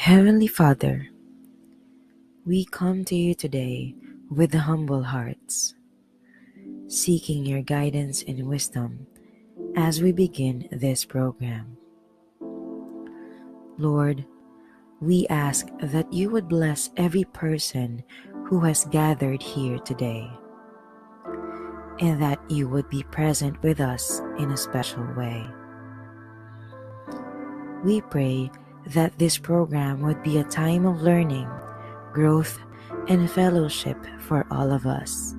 Heavenly Father, we come to you today with humble hearts, seeking your guidance and wisdom as we begin this program. Lord, we ask that you would bless every person who has gathered here today, and that you would be present with us in a special way. We pray that this program would be a time of learning, growth, and fellowship for all of us.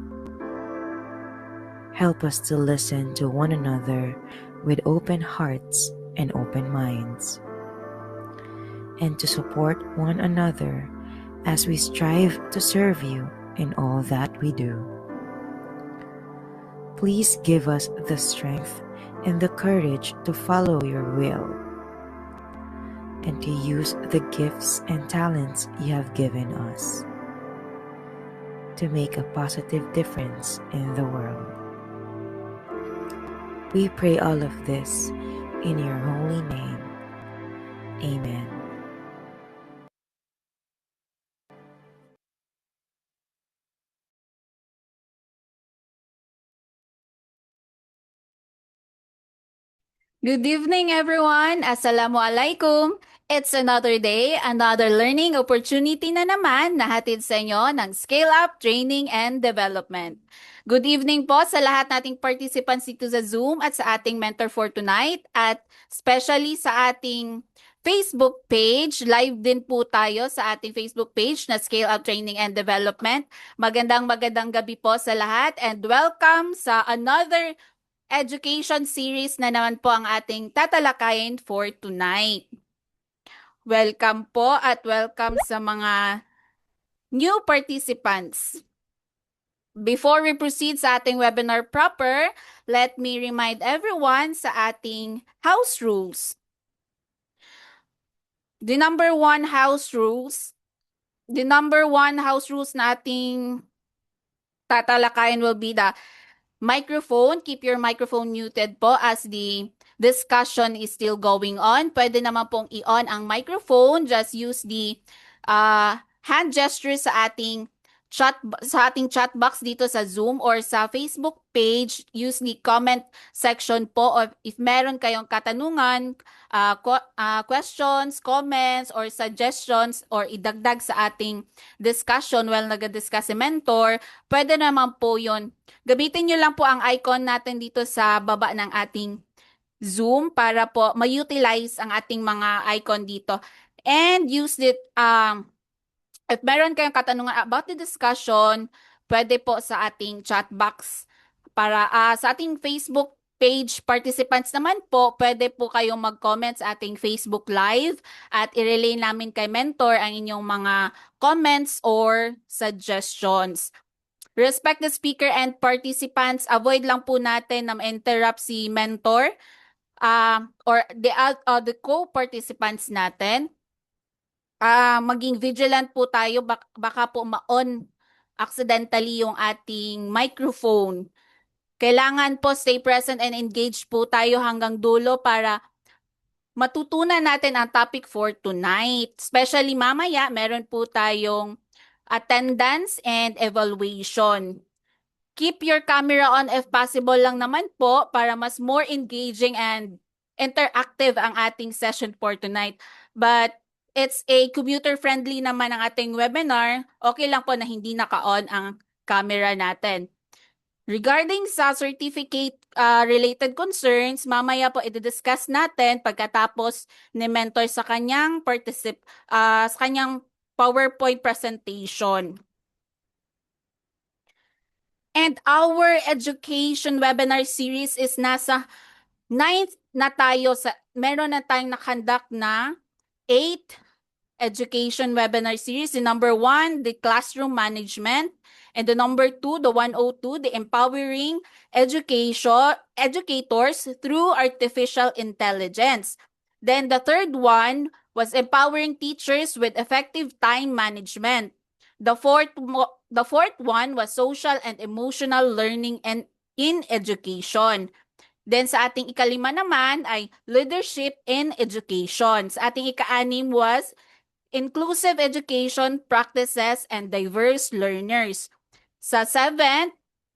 Help us to listen to one another with open hearts and open minds, and to support one another as we strive to serve you in all that we do. Please give us the strength and the courage to follow your will and to use the gifts and talents you have given us to make a positive difference in the world. We pray all of this in your holy name. Amen. Good evening, everyone. Assalamualaikum. It's another day, another learning opportunity na naman na hatid sa inyo ng Scale Up Training and Development. Good evening po sa lahat nating participants dito sa Zoom at sa ating mentor for tonight, at especially sa ating Facebook page. Live din po tayo sa ating Facebook page na Scale Up Training and Development. Magandang gabi po sa lahat, and welcome sa another education series na naman po ang ating tatalakayin for tonight. Welcome po at welcome sa mga new participants. Before we proceed sa ating webinar proper, let me remind everyone sa ating house rules. The number one house rules na ating tatalakayin will be the microphone. Keep your microphone muted po as the discussion is still going on. Pwede naman pong i-on ang microphone. Just use the hand gesture sa ating chat box dito sa Zoom or sa Facebook page. Use the comment section po, or if meron kayong katanungan, questions, comments, or suggestions, or idagdag sa ating discussion while nag-discuss si mentor, pwede naman po yun. Gamitin nyo lang po ang icon natin dito sa baba ng ating Zoom para po ma-utilize ang ating mga icon dito. And use it, if meron kayong katanungan about the discussion, pwede po sa ating chat box. Para sa ating Facebook page participants naman po, pwede po kayong mag-comment sa ating Facebook Live at i-relay namin kay mentor ang inyong mga comments or suggestions. Respect the speaker and participants. Avoid lang po natin na ma-interrupt si mentor or the co-participants natin. Maging vigilant po tayo, baka po ma-on accidentally yung ating microphone. Kailangan po stay present and engaged po tayo hanggang dulo para matutunan natin ang topic for tonight. Especially mamaya, meron po tayong attendance and evaluation. Keep your camera on if possible lang naman po para mas more engaging and interactive ang ating session for tonight. But it's a computer-friendly naman ang ating webinar. Okay lang po na hindi naka-on ang camera natin. Regarding sa certificate related concerns, mamaya po i-discuss natin pagkatapos ni mentor sa kanyang sa kanyang PowerPoint presentation. And our education webinar series is nasa 9th na tayo. Meron na tayong nakandak na 8 education webinar series. The number 1, the classroom management. And the number 2, the 102, the empowering educators through artificial intelligence. Then the third one was empowering teachers with effective time management. The fourth one was social and emotional learning and in education. Then sa ating ikalima naman ay leadership in education. Sa ating ika-anim was inclusive education practices and diverse learners. Sa seventh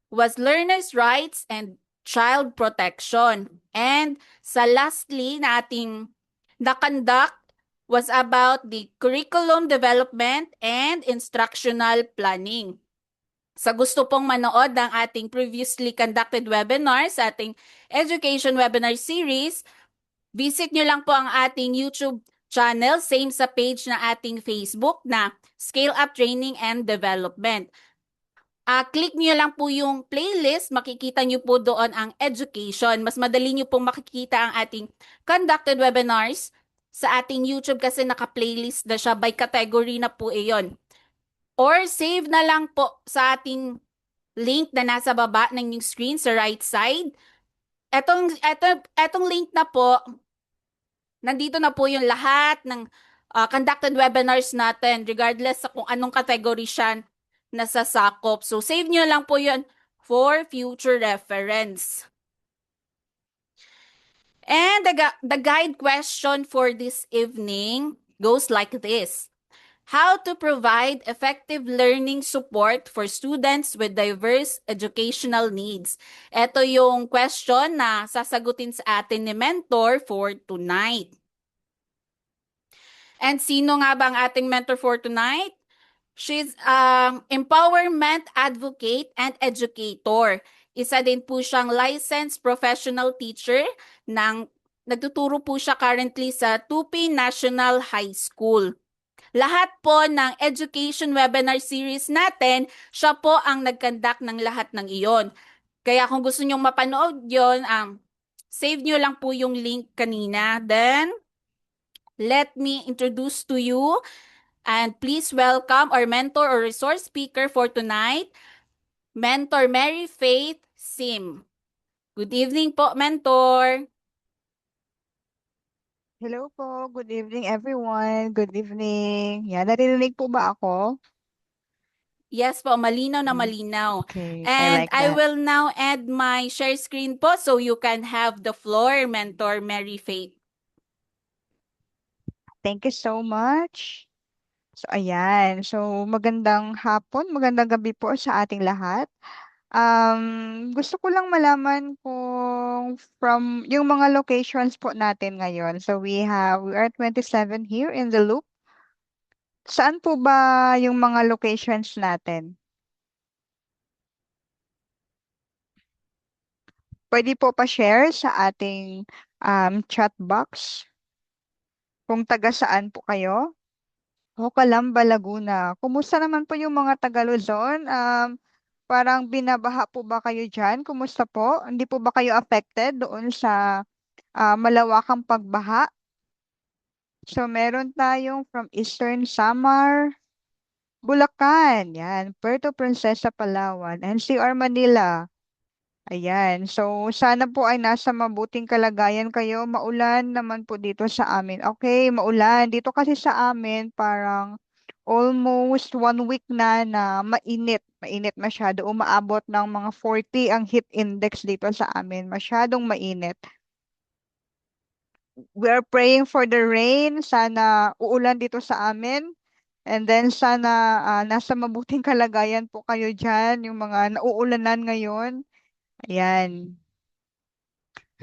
was learners' rights and child protection. And sa lastly nating na-conduct was about the curriculum development and instructional planning. Sa gusto pong manood ng ating previously conducted webinar sa ating education webinar series, visit nyo lang po ang ating YouTube channel, same sa page na ating Facebook na Scale Up Training and Development. Click nyo lang po yung playlist, makikita nyo po doon ang education. Mas madali nyo pong makikita ang ating conducted webinars sa ating YouTube kasi naka-playlist na siya, by category na po iyon. Or save na lang po sa ating link na nasa baba ng yung screen sa right side. Etong link na po, nandito na po yung lahat ng conducted webinars natin regardless sa kung anong category siya nasasakop. So save nyo lang po yun for future reference. And the guide question for this evening goes like this. How to provide effective learning support for students with diverse educational needs. Ito yung question na sasagutin sa atin ni mentor for tonight. And sino nga ba ang ating mentor for tonight? She's empowerment advocate and educator. Isa din po siyang licensed professional teacher ng nagtuturo po siya currently sa Tupi National High School. Lahat po ng education webinar series natin, siya po ang nag-conduct ng lahat ng iyon. Kaya kung gusto nyong mapanood yon, save nyo lang po yung link kanina. Then, let me introduce to you and please welcome our mentor or resource speaker for tonight, Mentor Mary Faith Sim. Good evening po, Mentor. Hello po. Good evening, everyone. Good evening. Yan, naririnig po ba ako? Yes po, malinaw na malinaw. Okay, I And like I that. will now add my share screen po so you can have the floor, Mentor Mary Faith. Thank you so much. So, ayan. So, magandang hapon, magandang gabi po sa ating lahat. Gusto ko lang malaman kung from yung mga locations po natin ngayon. So, we are 27 here in the loop. Saan po ba yung mga locations natin? Pwede po pa-share sa ating chat box kung taga saan po kayo. O, Calamba, Laguna. Kumusta naman po yung mga taga Luzon? Parang binabaha po ba kayo dyan? Kumusta po? Hindi po ba kayo affected doon sa malawakang pagbaha? So, meron tayong from Eastern Samar, Bulacan, yan, Puerto Princesa, Palawan, NCR Manila. Ayan. So, sana po ay nasa mabuting kalagayan kayo. Maulan naman po dito sa amin. Okay, maulan. Dito kasi sa amin, parang almost 1 week na mainit. Mainit masyado. Umaabot ng mga 40 ang heat index dito sa amin. Masyadong mainit. We are praying for the rain. Sana uulan dito sa amin. And then sana nasa mabuting kalagayan po kayo dyan. Yung mga nauulanan ngayon. Ayan.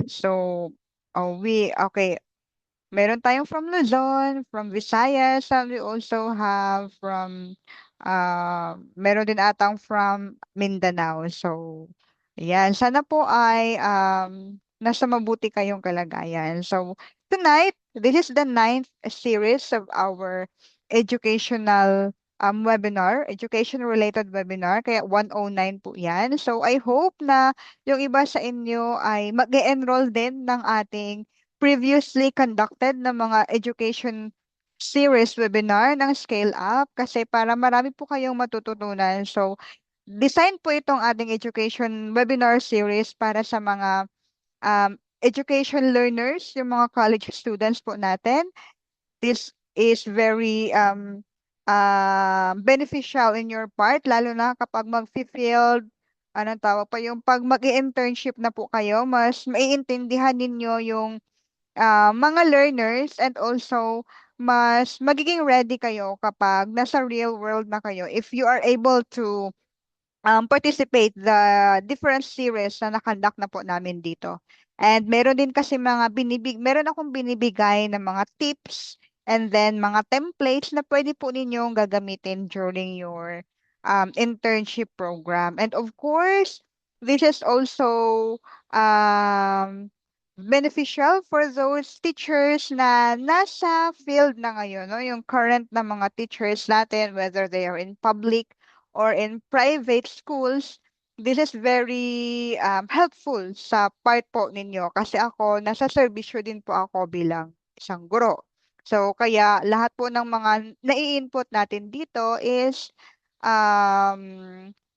So, okay. Meron tayong from Luzon, from Visayas, and we also have from, meron din atang from Mindanao. So, ayan. Sana po ay nasa mabuti kayong kalagayan. So, tonight, this is the ninth series of our educational webinar, education-related webinar. Kaya 109 po yan. So, I hope na yung iba sa inyo ay mag-enroll din ng ating previously conducted na mga education series webinar ng Scale Up kasi para marami po kayong matututunan. So, design po itong ating education webinar series para sa mga education learners, yung mga college students po natin. This is very beneficial in your part, lalo na kapag mag-field, anong tawag pa, yung pag mag-internship na po kayo, mas maiintindihan ninyo yung mga learners and also mas magiging ready kayo kapag nasa real world na kayo if you are able to participate the different series na nakandak na po namin dito. And meron din kasi meron akong binibigay na mga tips and then mga templates na pwede po ninyong gagamitin during your internship program. And of course, this is also um, beneficial for those teachers na nasa field na ngayon, no? Yung current na mga teachers natin, whether they are in public or in private schools, this is very helpful sa part po ninyo kasi ako, nasa serbisyo din po ako bilang isang guro. So, kaya lahat po ng mga nai-input natin dito is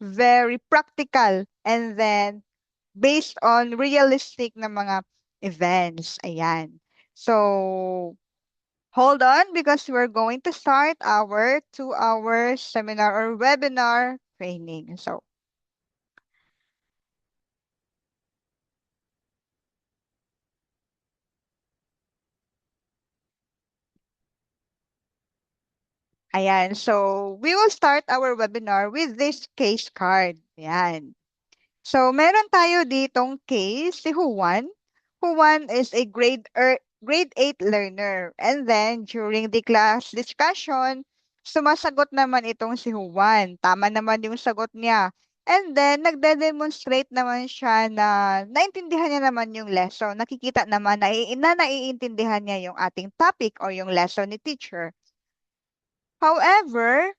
very practical and then based on realistic na mga events. Ayan. So, hold on because we're going to start our 2-hour seminar or webinar training. So, ayan. So, we will start our webinar with this case card. Ayan. So, meron tayo ditong case, si Juan. Juan is a grade 8 learner. And then, during the class discussion, sumasagot naman itong si Juan. Tama naman yung sagot niya. And then, nagde-demonstrate naman siya na naintindihan niya naman yung lesson. Nakikita naman na naiintindihan niya yung ating topic or yung lesson ni teacher. However,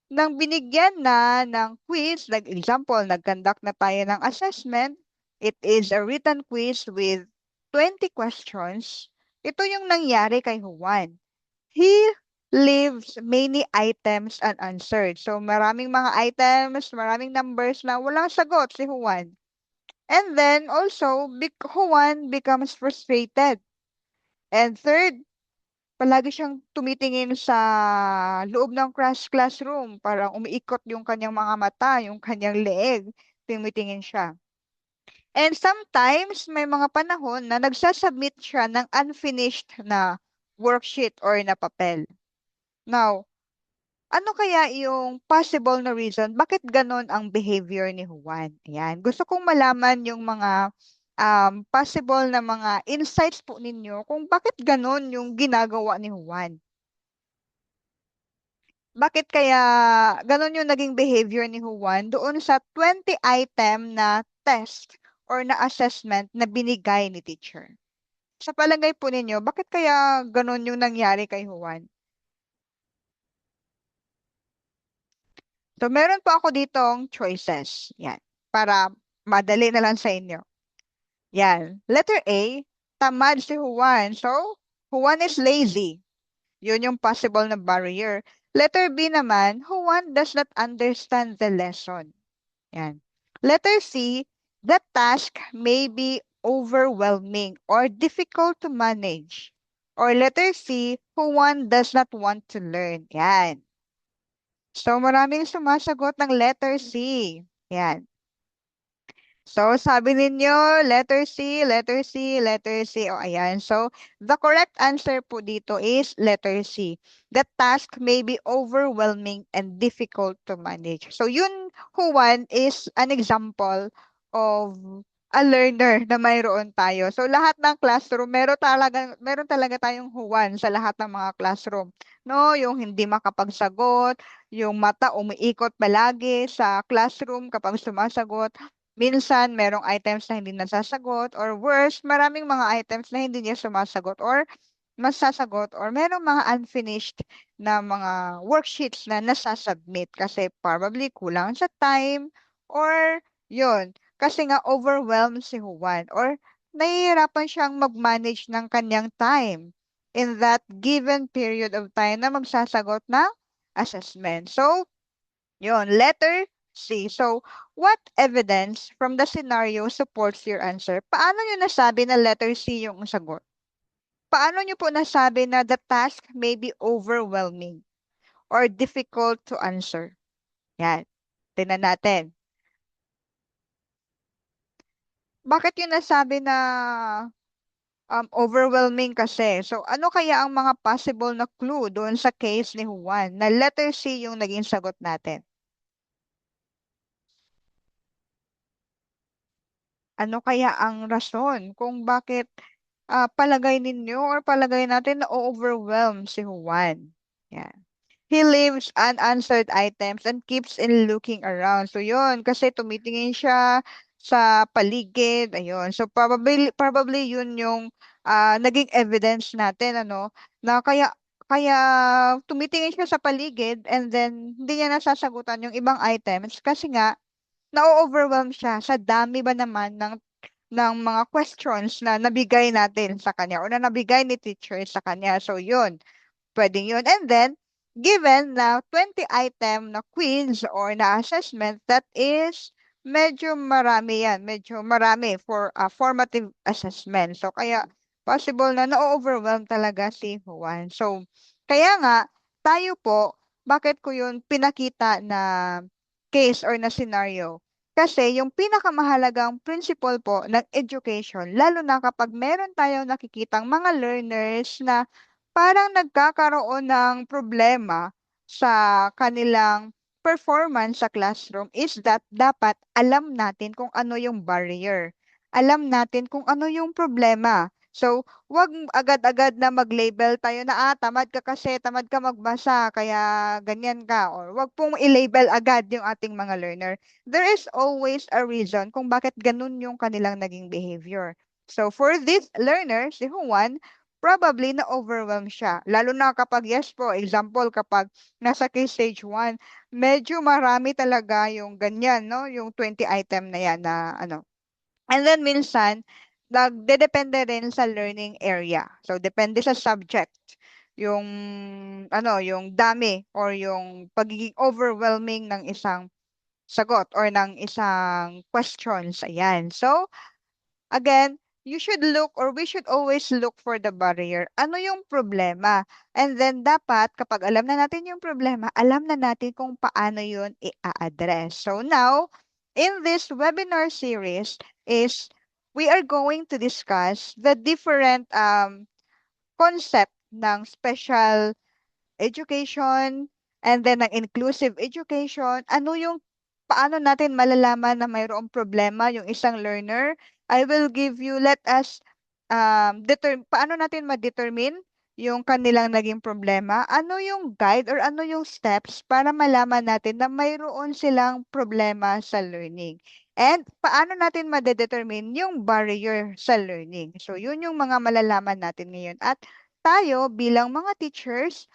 nang binigyan na ng quiz, like example, nag-conduct na tayo ng assessment, it is a written quiz with 20 questions. Ito yung nangyari kay Juan. He leaves many items unanswered. So maraming mga items, maraming numbers na walang sagot si Juan. And then also, Juan becomes frustrated. And third, palagi siyang tumitingin sa loob ng classroom. Parang umiikot yung kanyang mga mata, yung kanyang leeg. Tumitingin siya. And sometimes, may mga panahon na nagsasubmit siya ng unfinished na worksheet or na papel. Now, ano kaya yung possible na reason bakit ganon ang behavior ni Juan? Ayan. Gusto kong malaman yung mga possible na mga insights po ninyo kung bakit ganon yung ginagawa ni Juan. Bakit kaya ganon yung naging behavior ni Juan doon sa 20 item na test or na assessment na binigay ni teacher? Sa palagay po ninyo, bakit kaya ganon yung nangyari kay Juan? So, meron po ako ditong choices. Yan. Para madali na lang sa inyo. Yan. Letter A, tamad si Juan. So, Juan is lazy. Yun yung possible na barrier. Letter B naman, Juan does not understand the lesson. Yan. Letter C, the task may be overwhelming or difficult to manage. Or letter C, Juan does not want to learn. Yan. So, maraming sumasagot ng letter C. Yan. So, sabi ninyo, letter C, letter C, letter C. O, ayan. So, the correct answer po dito is letter C. The task may be overwhelming and difficult to manage. So, yun, Juan, is an example of a learner na mayroon tayo. So, lahat ng classroom, meron talaga tayong Juan sa lahat ng mga classroom. No, yung hindi makapagsagot, yung mata umiikot palagi sa classroom kapag sumasagot. Minsan, merong items na hindi nasasagot or worse, maraming mga items na hindi niya sumasagot or masasagot or merong mga unfinished na mga worksheets na nasasubmit kasi probably kulang sa time or yun, kasi nga overwhelmed si Juan or nahihirapan siyang mag-manage ng kanyang time in that given period of time na magsasagot ng assessment. So, yun, letter C. So, what evidence from the scenario supports your answer? Paano nyo nasabi na letter C yung sagot? Paano nyo po nasabi na the task may be overwhelming or difficult to answer? Yan. Tingnan natin. Bakit yun nasabi na overwhelming kasi. So, ano kaya ang mga possible na clue doon sa case ni Juan na letter C yung naging sagot natin? Ano kaya ang rason kung bakit palagay ninyo or palagay natin na overwhelm si Juan? Yan. He leaves unanswered items and keeps in looking around. So yun, kasi tumitingin siya sa paligid. Ayun. So probably yun yung naging evidence natin, ano, na kaya tumitingin siya sa paligid and then hindi niya nasasagutan yung ibang items kasi nga na-overwhelm siya sa dami ba naman ng mga questions na nabigay natin sa kanya o na nabigay ni teacher sa kanya. So yun. Pwedeng yun. And then, given na 20 item na quiz or na assessment, that is medyo marami yan. Medyo marami for a formative assessment. So, kaya possible na na-overwhelm talaga si Juan. So, kaya nga, tayo po, bakit ko yun pinakita na case or na scenario? Kasi yung pinakamahalagang principle po ng education, lalo na kapag meron tayong nakikitang mga learners na parang nagkakaroon ng problema sa kanilang performance sa classroom is that dapat alam natin kung ano yung barrier. Alam natin kung ano yung problema. So, wag agad-agad na mag-label tayo na tamad ka kasi, tamad ka magbasa, kaya ganyan ka. Or wag pong i-label agad yung ating mga learner. There is always a reason kung bakit ganun yung kanilang naging behavior. So, for this learner, si Juan, probably na-overwhelm siya. Lalo na kapag, yes po, example, kapag nasa case stage 1, medyo marami talaga yung ganyan, no? Yung 20 item na yan na ano. And then minsan, nagdedepende rin sa learning area. So, depende sa subject. Yung, yung dami or yung pagiging overwhelming ng isang sagot or ng isang questions. Ayan. So, again, you should look or we should always look for the barrier. Ano yung problema? And then dapat kapag alam na natin yung problema, alam na natin kung paano yun i-address. So now, in this webinar series is we are going to discuss the different concept ng special education, and then ng inclusive education, paano natin malalaman na mayroong problema yung isang learner? I will give you, let us, paano natin ma-determine yung kanilang naging problema? Ano yung guide or ano yung steps para malaman natin na mayroon silang problema sa learning? And paano natin ma-determine yung barrier sa learning? So, yun yung mga malalaman natin ngayon. At tayo bilang mga teachers,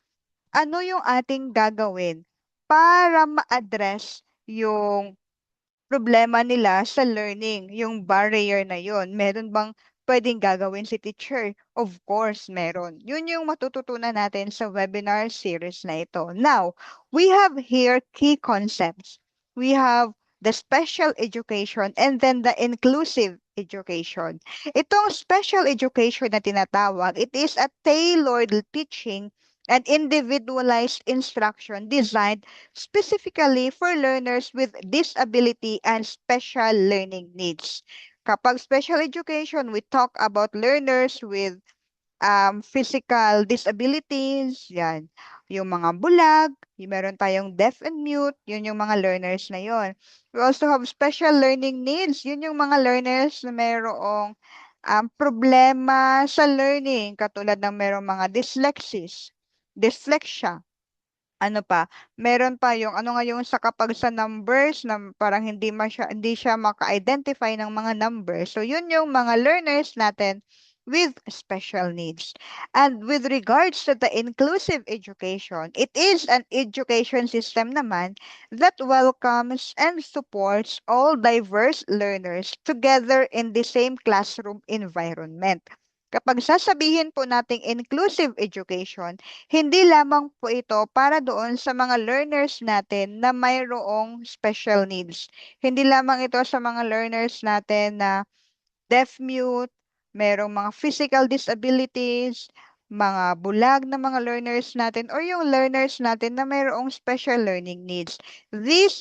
ano yung ating gagawin para ma-address yung problema nila sa learning, yung barrier na yun? Meron bang pwedeng gagawin si teacher? Of course, meron. Yun yung matututunan natin sa webinar series na ito. Now, we have here key concepts. We have the special education and then the inclusive education. Itong special education na tinatawag, it is a tailored teaching and individualized instruction designed specifically for learners with disability and special learning needs. Kapag special education, we talk about learners with physical disabilities, yan. Yung mga bulag, yung meron tayong deaf and mute, yun yung mga learners na yon. We also have special learning needs, yun yung mga learners na mayroong problema sa learning, katulad ng mayroong mga dyslexia, ano pa, meron pa yung ano nga yung sa kapag sa numbers na parang hindi siya maka-identify ng mga numbers. So yun yung mga learners natin with special needs. And with regards to the inclusive education, it is an education system naman that welcomes and supports all diverse learners together in the same classroom environment. Kapag sasabihin po nating inclusive education, hindi lamang po ito para doon sa mga learners natin na mayroong special needs. Hindi lamang ito sa mga learners natin na deaf mute, mayroong mga physical disabilities, mga bulag na mga learners natin, or yung learners natin na mayroong special learning needs. This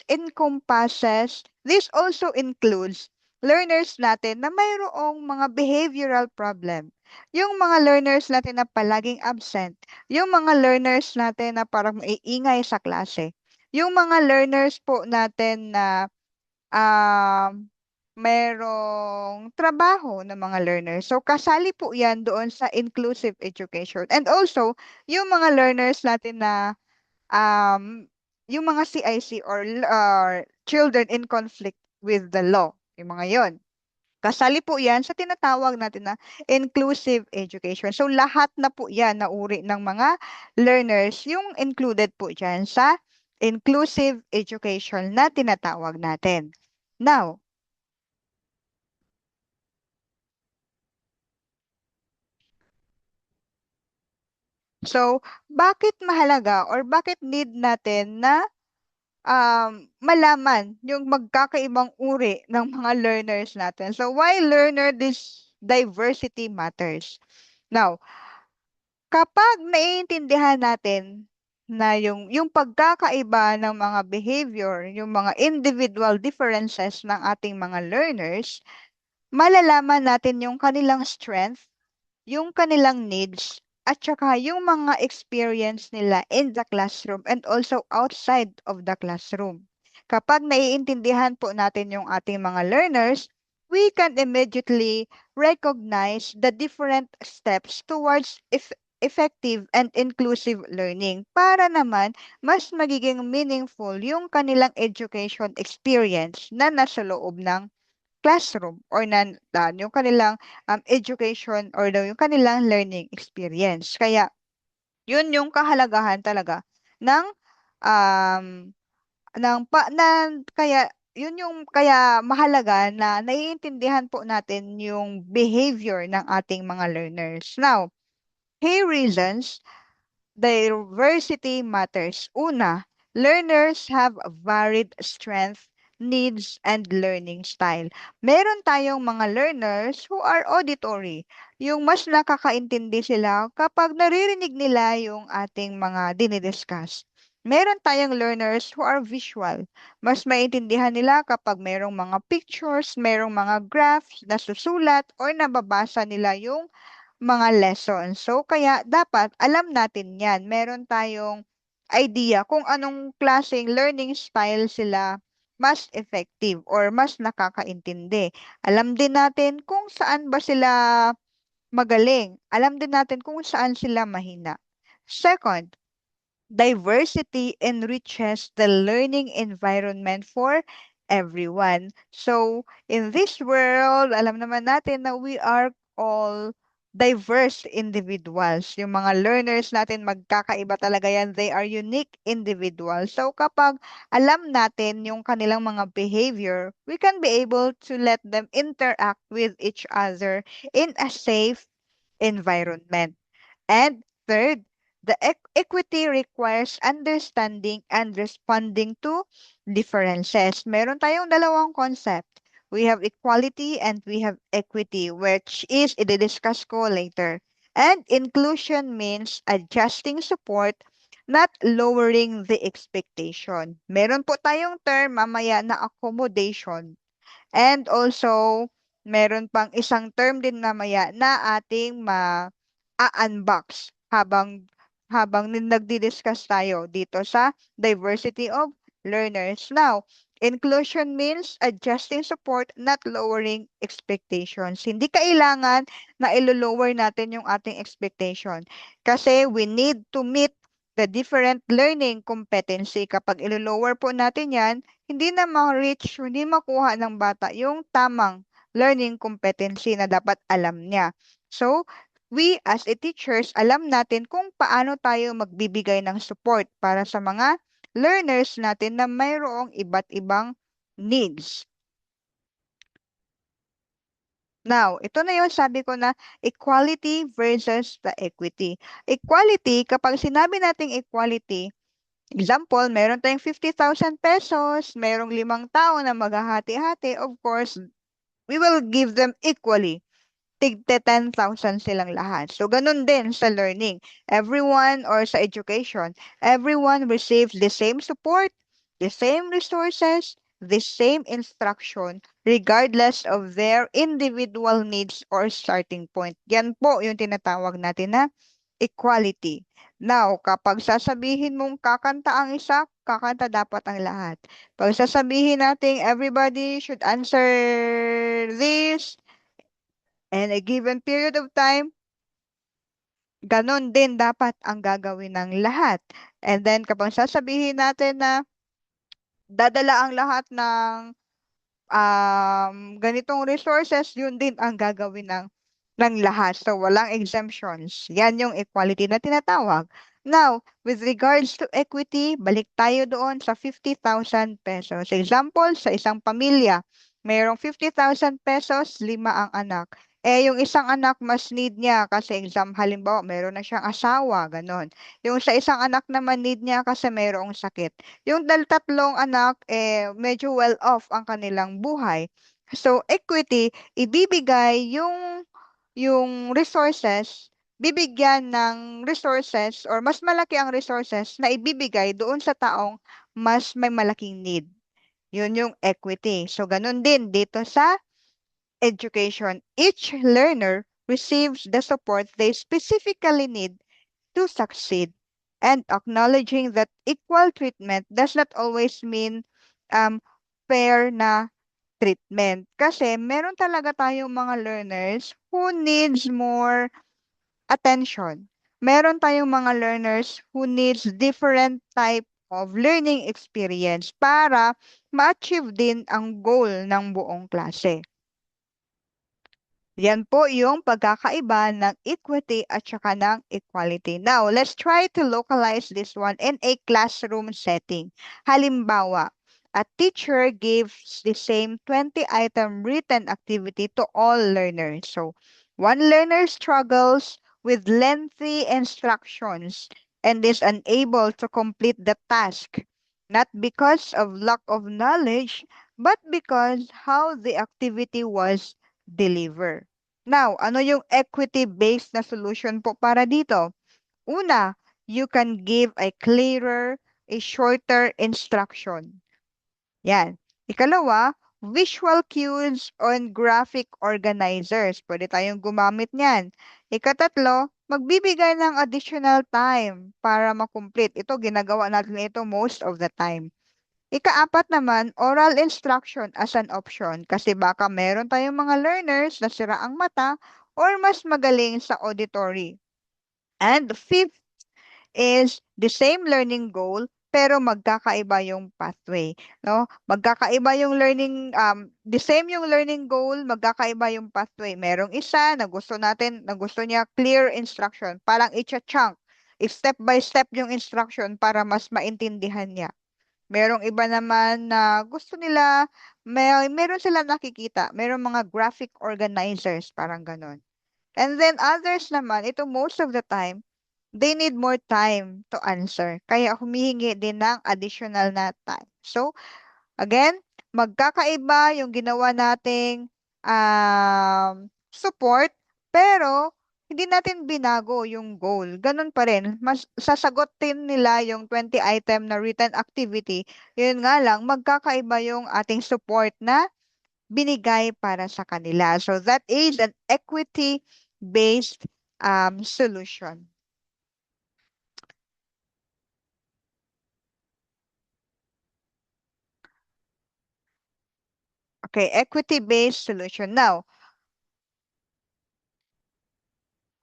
also includes learners natin na mayroong mga behavioral problem. yung mga learners natin na palaging absent, yung mga learners natin na parang maiingay sa klase, yung mga learners po natin na merong trabaho ng mga learners. So, kasali po yan doon sa inclusive education. And also, yung mga learners natin na yung mga CIC or children in conflict with the law, yung mga yon. Kasali po yan sa tinatawag natin na inclusive education. So, lahat na po yan na uri ng mga learners, yung included po dyan sa inclusive education na tinatawag natin. Now, so, bakit mahalaga or bakit need natin na malaman yung magkakaibang uri ng mga learners natin? So, why learner this diversity matters? Now, kapag naiintindihan natin na yung pagkakaiba ng mga behavior, yung mga individual differences ng ating mga learners, malalaman natin yung kanilang strength, yung kanilang needs, at saka yung mga experience nila in the classroom and also outside of the classroom. Kapag naiintindihan po natin yung ating mga learners, we can immediately recognize the different steps towards effective and inclusive learning para naman mas magiging meaningful yung kanilang education experience na nasa loob ng classroom or yung kanilang education or yung kanilang learning experience. Kaya, yun yung kahalagahan talaga ng um, kaya yun yung kaya mahalaga na naiintindihan po natin yung behavior ng ating mga learners. Now, here reasons diversity matters. Una, learners have varied strength, needs, and learning style. Meron tayong mga learners who are auditory. Yung mas nakakaintindi sila kapag naririnig nila yung ating mga dinidiscuss. Meron tayong learners who are visual. Mas maintindihan nila kapag merong mga pictures, merong mga graphs na susulat or nababasa nila yung mga lessons. So, kaya dapat alam natin yan. Meron tayong idea kung anong klaseng learning style sila mas effective or mas nakakaintindi. Alam din natin kung saan ba sila magaling. Alam din natin kung saan sila mahina. Second, diversity enriches the learning environment for everyone. So, in this world, alam naman natin na we are all diverse individuals. Yung mga learners natin, magkakaiba talaga yan. They are unique individuals. So, kapag alam natin yung kanilang mga behavior, we can be able to let them interact with each other in a safe environment. And third, the equity requires understanding and responding to differences. Meron tayong dalawang concept. We have equality and we have equity, which is i-discuss ko later. And inclusion means adjusting support, not lowering the expectation. Meron po tayong term mamaya na accommodation. And also, meron pang isang term din mamaya na ating unbox habang nagdi-discuss tayo dito sa diversity of learners. Now, inclusion means adjusting support, not lowering expectations. Hindi kailangan na ilo-lower natin yung ating expectation kasi we need to meet the different learning competency. Kapag ilo-lower po natin yan, hindi na ma-reach, hindi makuha ng bata yung tamang learning competency na dapat alam niya. So, we as a teachers, alam natin kung paano tayo magbibigay ng support para sa mga learners natin na mayroong iba't ibang needs. Now, ito na yung sabi ko na equality versus the equity. Equality, kapag sinabi nating equality, example, meron tayong 50,000 pesos, merong 5 tao na maghahati-hati, of course, we will give them equally. Tigte 10,000 silang lahat. So, ganun din sa learning. Everyone or sa education, everyone receives the same support, the same resources, the same instruction regardless of their individual needs or starting point. Yan po yung tinatawag natin na equality. Now, kapag sasabihin mong kakanta ang isa, kakanta dapat ang lahat. Pag sasabihin natin everybody should answer this in a given period of time, ganon din dapat ang gagawin ng lahat. And then kapag sasabihin natin na dadala ang lahat ng ganitong resources, yun din ang gagawin ng lahat. So, walang exemptions. Yan yung equality na tinatawag. Now, with regards to equity, balik tayo doon sa 50,000 pesos. Example, sa isang pamilya, mayroong 50,000 pesos, 5 ang anak. Yung isang anak mas need niya kasi halimbawa, meron na siyang asawa, ganon. Yung sa isang anak naman need niya kasi mayroong sakit. Yung tatlong anak, medyo well off ang kanilang buhay. So, equity, ibibigay yung resources, bibigyan ng resources or mas malaki ang resources na ibibigay doon sa taong mas may malaking need. Yun yung equity. So, ganun din dito sa education. Each learner receives the support they specifically need to succeed. And acknowledging that equal treatment does not always mean um, fair na treatment. Kasi meron talaga tayong mga learners who needs more attention. Meron tayong mga learners who needs different type of learning experience para ma-achieve din ang goal ng buong klase. Yan po yung pagkakaiba ng equity at saka ng equality. Now, let's try to localize this one in a classroom setting. Halimbawa, a teacher gives the same 20-item written activity to all learners. So, one learner struggles with lengthy instructions and is unable to complete the task, not because of lack of knowledge, but because how the activity was delivered. Now, ano yung equity-based na solution po para dito? Una, you can give a clearer, a shorter instruction. Yan. Ikalawa, visual cues on graphic organizers. Pwede tayong gumamit niyan. Ikatatlo, magbibigay ng additional time para makomplete. Ito, ginagawa natin ito most of the time. Ikaapat naman, oral instruction as an option kasi baka meron tayong mga learners na sira ang mata or mas magaling sa auditory. And fifth is the same learning goal pero magkakaiba yung pathway, no? Magkakaiba yung learning the same yung learning goal, magkakaiba yung pathway. Merong isa na gusto niya clear instruction, parang i-chunk, step by step yung instruction para mas maintindihan niya. Merong iba naman na gusto nila, meron sila nakikita, merong mga graphic organizers, parang ganon. And then others naman, ito most of the time, they need more time to answer. Kaya humihingi din ng additional na time. So, again, magkakaiba yung ginawa nating support, pero hindi natin binago yung goal. Ganun pa rin. Mas sasagutin nila yung 20-item na written activity. Yun nga lang, magkakaiba yung ating support na binigay para sa kanila. So that is an equity-based solution. Okay, equity-based solution. Now,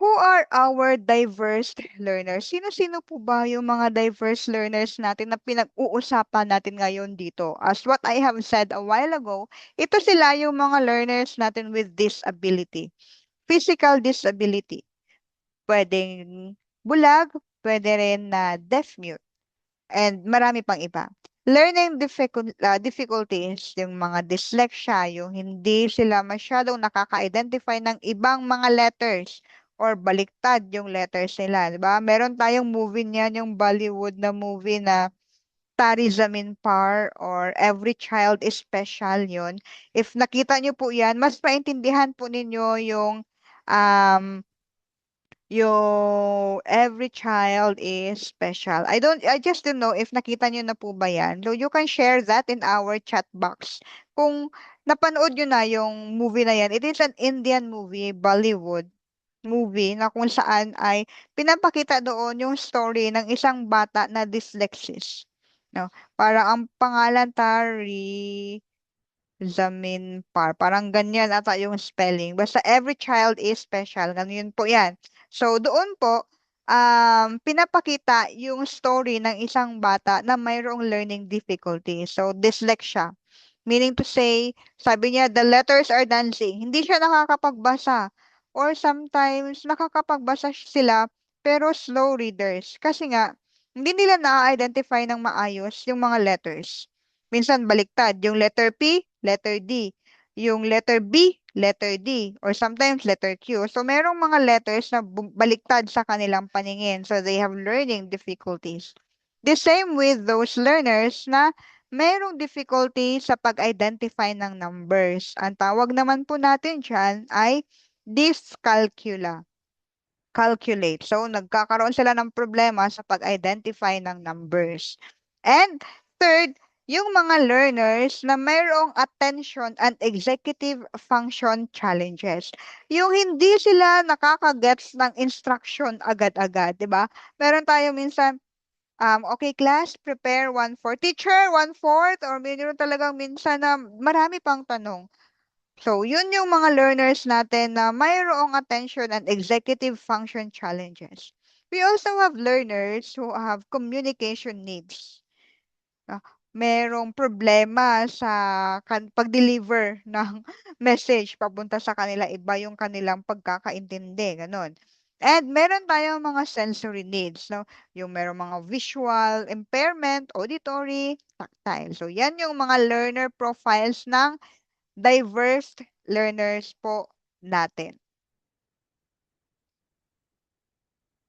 who are our diverse learners? Sino-sino po ba yung mga diverse learners natin na pinag-uusapan natin ngayon dito? As what I have said a while ago, ito sila yung mga learners natin with disability. Physical disability. Pwedeng bulag, pwede rin na deaf-mute, and marami pang iba. Learning difficulties, yung mga dyslexia, yung hindi sila masyadong nakaka-identify ng ibang mga letters or baliktad yung letters nila, di ba? Meron tayong movie niyan, yung Bollywood na movie na Tari Zameen Par or Every Child is Special yun. If nakita niyo po yan, mas maintindihan po ninyo yung um, Yung every child is special. I just don't know if nakita niyo na po ba yan. So you can share that in our chat box. Kung napanood niyo na yung movie na yan, it is an Indian movie, Bollywood movie na kung saan ay pinapakita doon yung story ng isang bata na dyslexis. No? Parang ang pangalan Zamin Par. Parang ganyan ata yung spelling. Basta every child is special. Ganyan po yan. So, doon po, pinapakita yung story ng isang bata na mayroong learning difficulty. So, dyslexia. Meaning to say, sabi niya, the letters are dancing. Hindi siya nakakapagbasa. Or sometimes, nakakapagbasa sila, pero slow readers. Kasi nga, hindi nila na-identify ng maayos yung mga letters. Minsan baliktad, yung letter P, letter D. Yung letter B, letter D. Or sometimes letter Q. So, merong mga letters na baliktad sa kanilang paningin. So, they have learning difficulties. The same with those learners na merong difficulty sa pag-identify ng numbers. Ang tawag naman po natin dyan ay dyscalculia. Calculate. So, nagkakaroon sila ng problema sa pag-identify ng numbers. And third, yung mga learners na mayroong attention and executive function challenges. Yung hindi sila nakakagets ng instruction agad-agad, di ba? Meron tayo minsan, okay, class, prepare 1/4. Teacher, 1/4. Or meron talagang minsan na marami pang tanong. So, yun yung mga learners natin na mayroong attention and executive function challenges. We also have learners who have communication needs. Ah, merong problema sa pag-deliver ng message papunta sa kanila, iba yung kanilang pagkakaintindi, ganun. And meron tayong mga sensory needs, no? Yung merong mga visual impairment, auditory, tactile. So, yan yung mga learner profiles ng diverse learners po natin.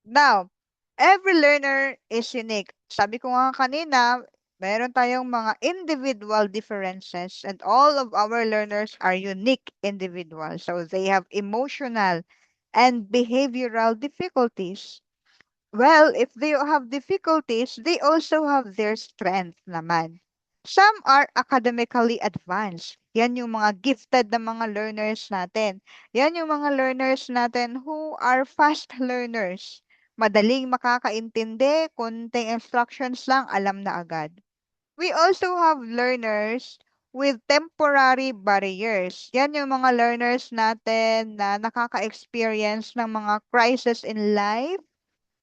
Now, every learner is unique. Sabi ko nga kanina, meron tayong mga individual differences and all of our learners are unique individuals. So they have emotional and behavioral difficulties. Well, if they have difficulties, they also have their strength naman. Some are academically advanced. Yan yung mga gifted na mga learners natin. Yan yung mga learners natin who are fast learners. Madaling makakaintindi, konting instructions lang, alam na agad. We also have learners with temporary barriers. Yan yung mga learners natin na nakaka-experience ng mga crisis in life.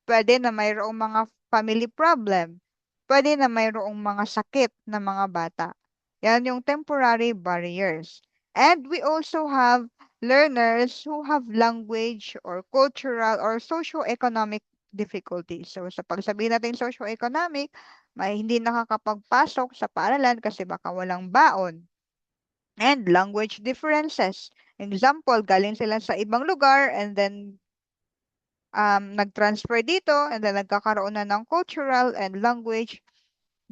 Pwede na mayroong mga family problem. Pwede na mayroong mga sakit na mga bata. Yan yung temporary barriers. And we also have learners who have language or cultural or socio-economic difficulties. So sa pagsabihin natin socio-economic, may hindi nakakapagpasok sa paaralan kasi baka walang baon. And language differences. Example, galing sila sa ibang lugar and then nag-transfer dito and then nagkakaroon na ng cultural and language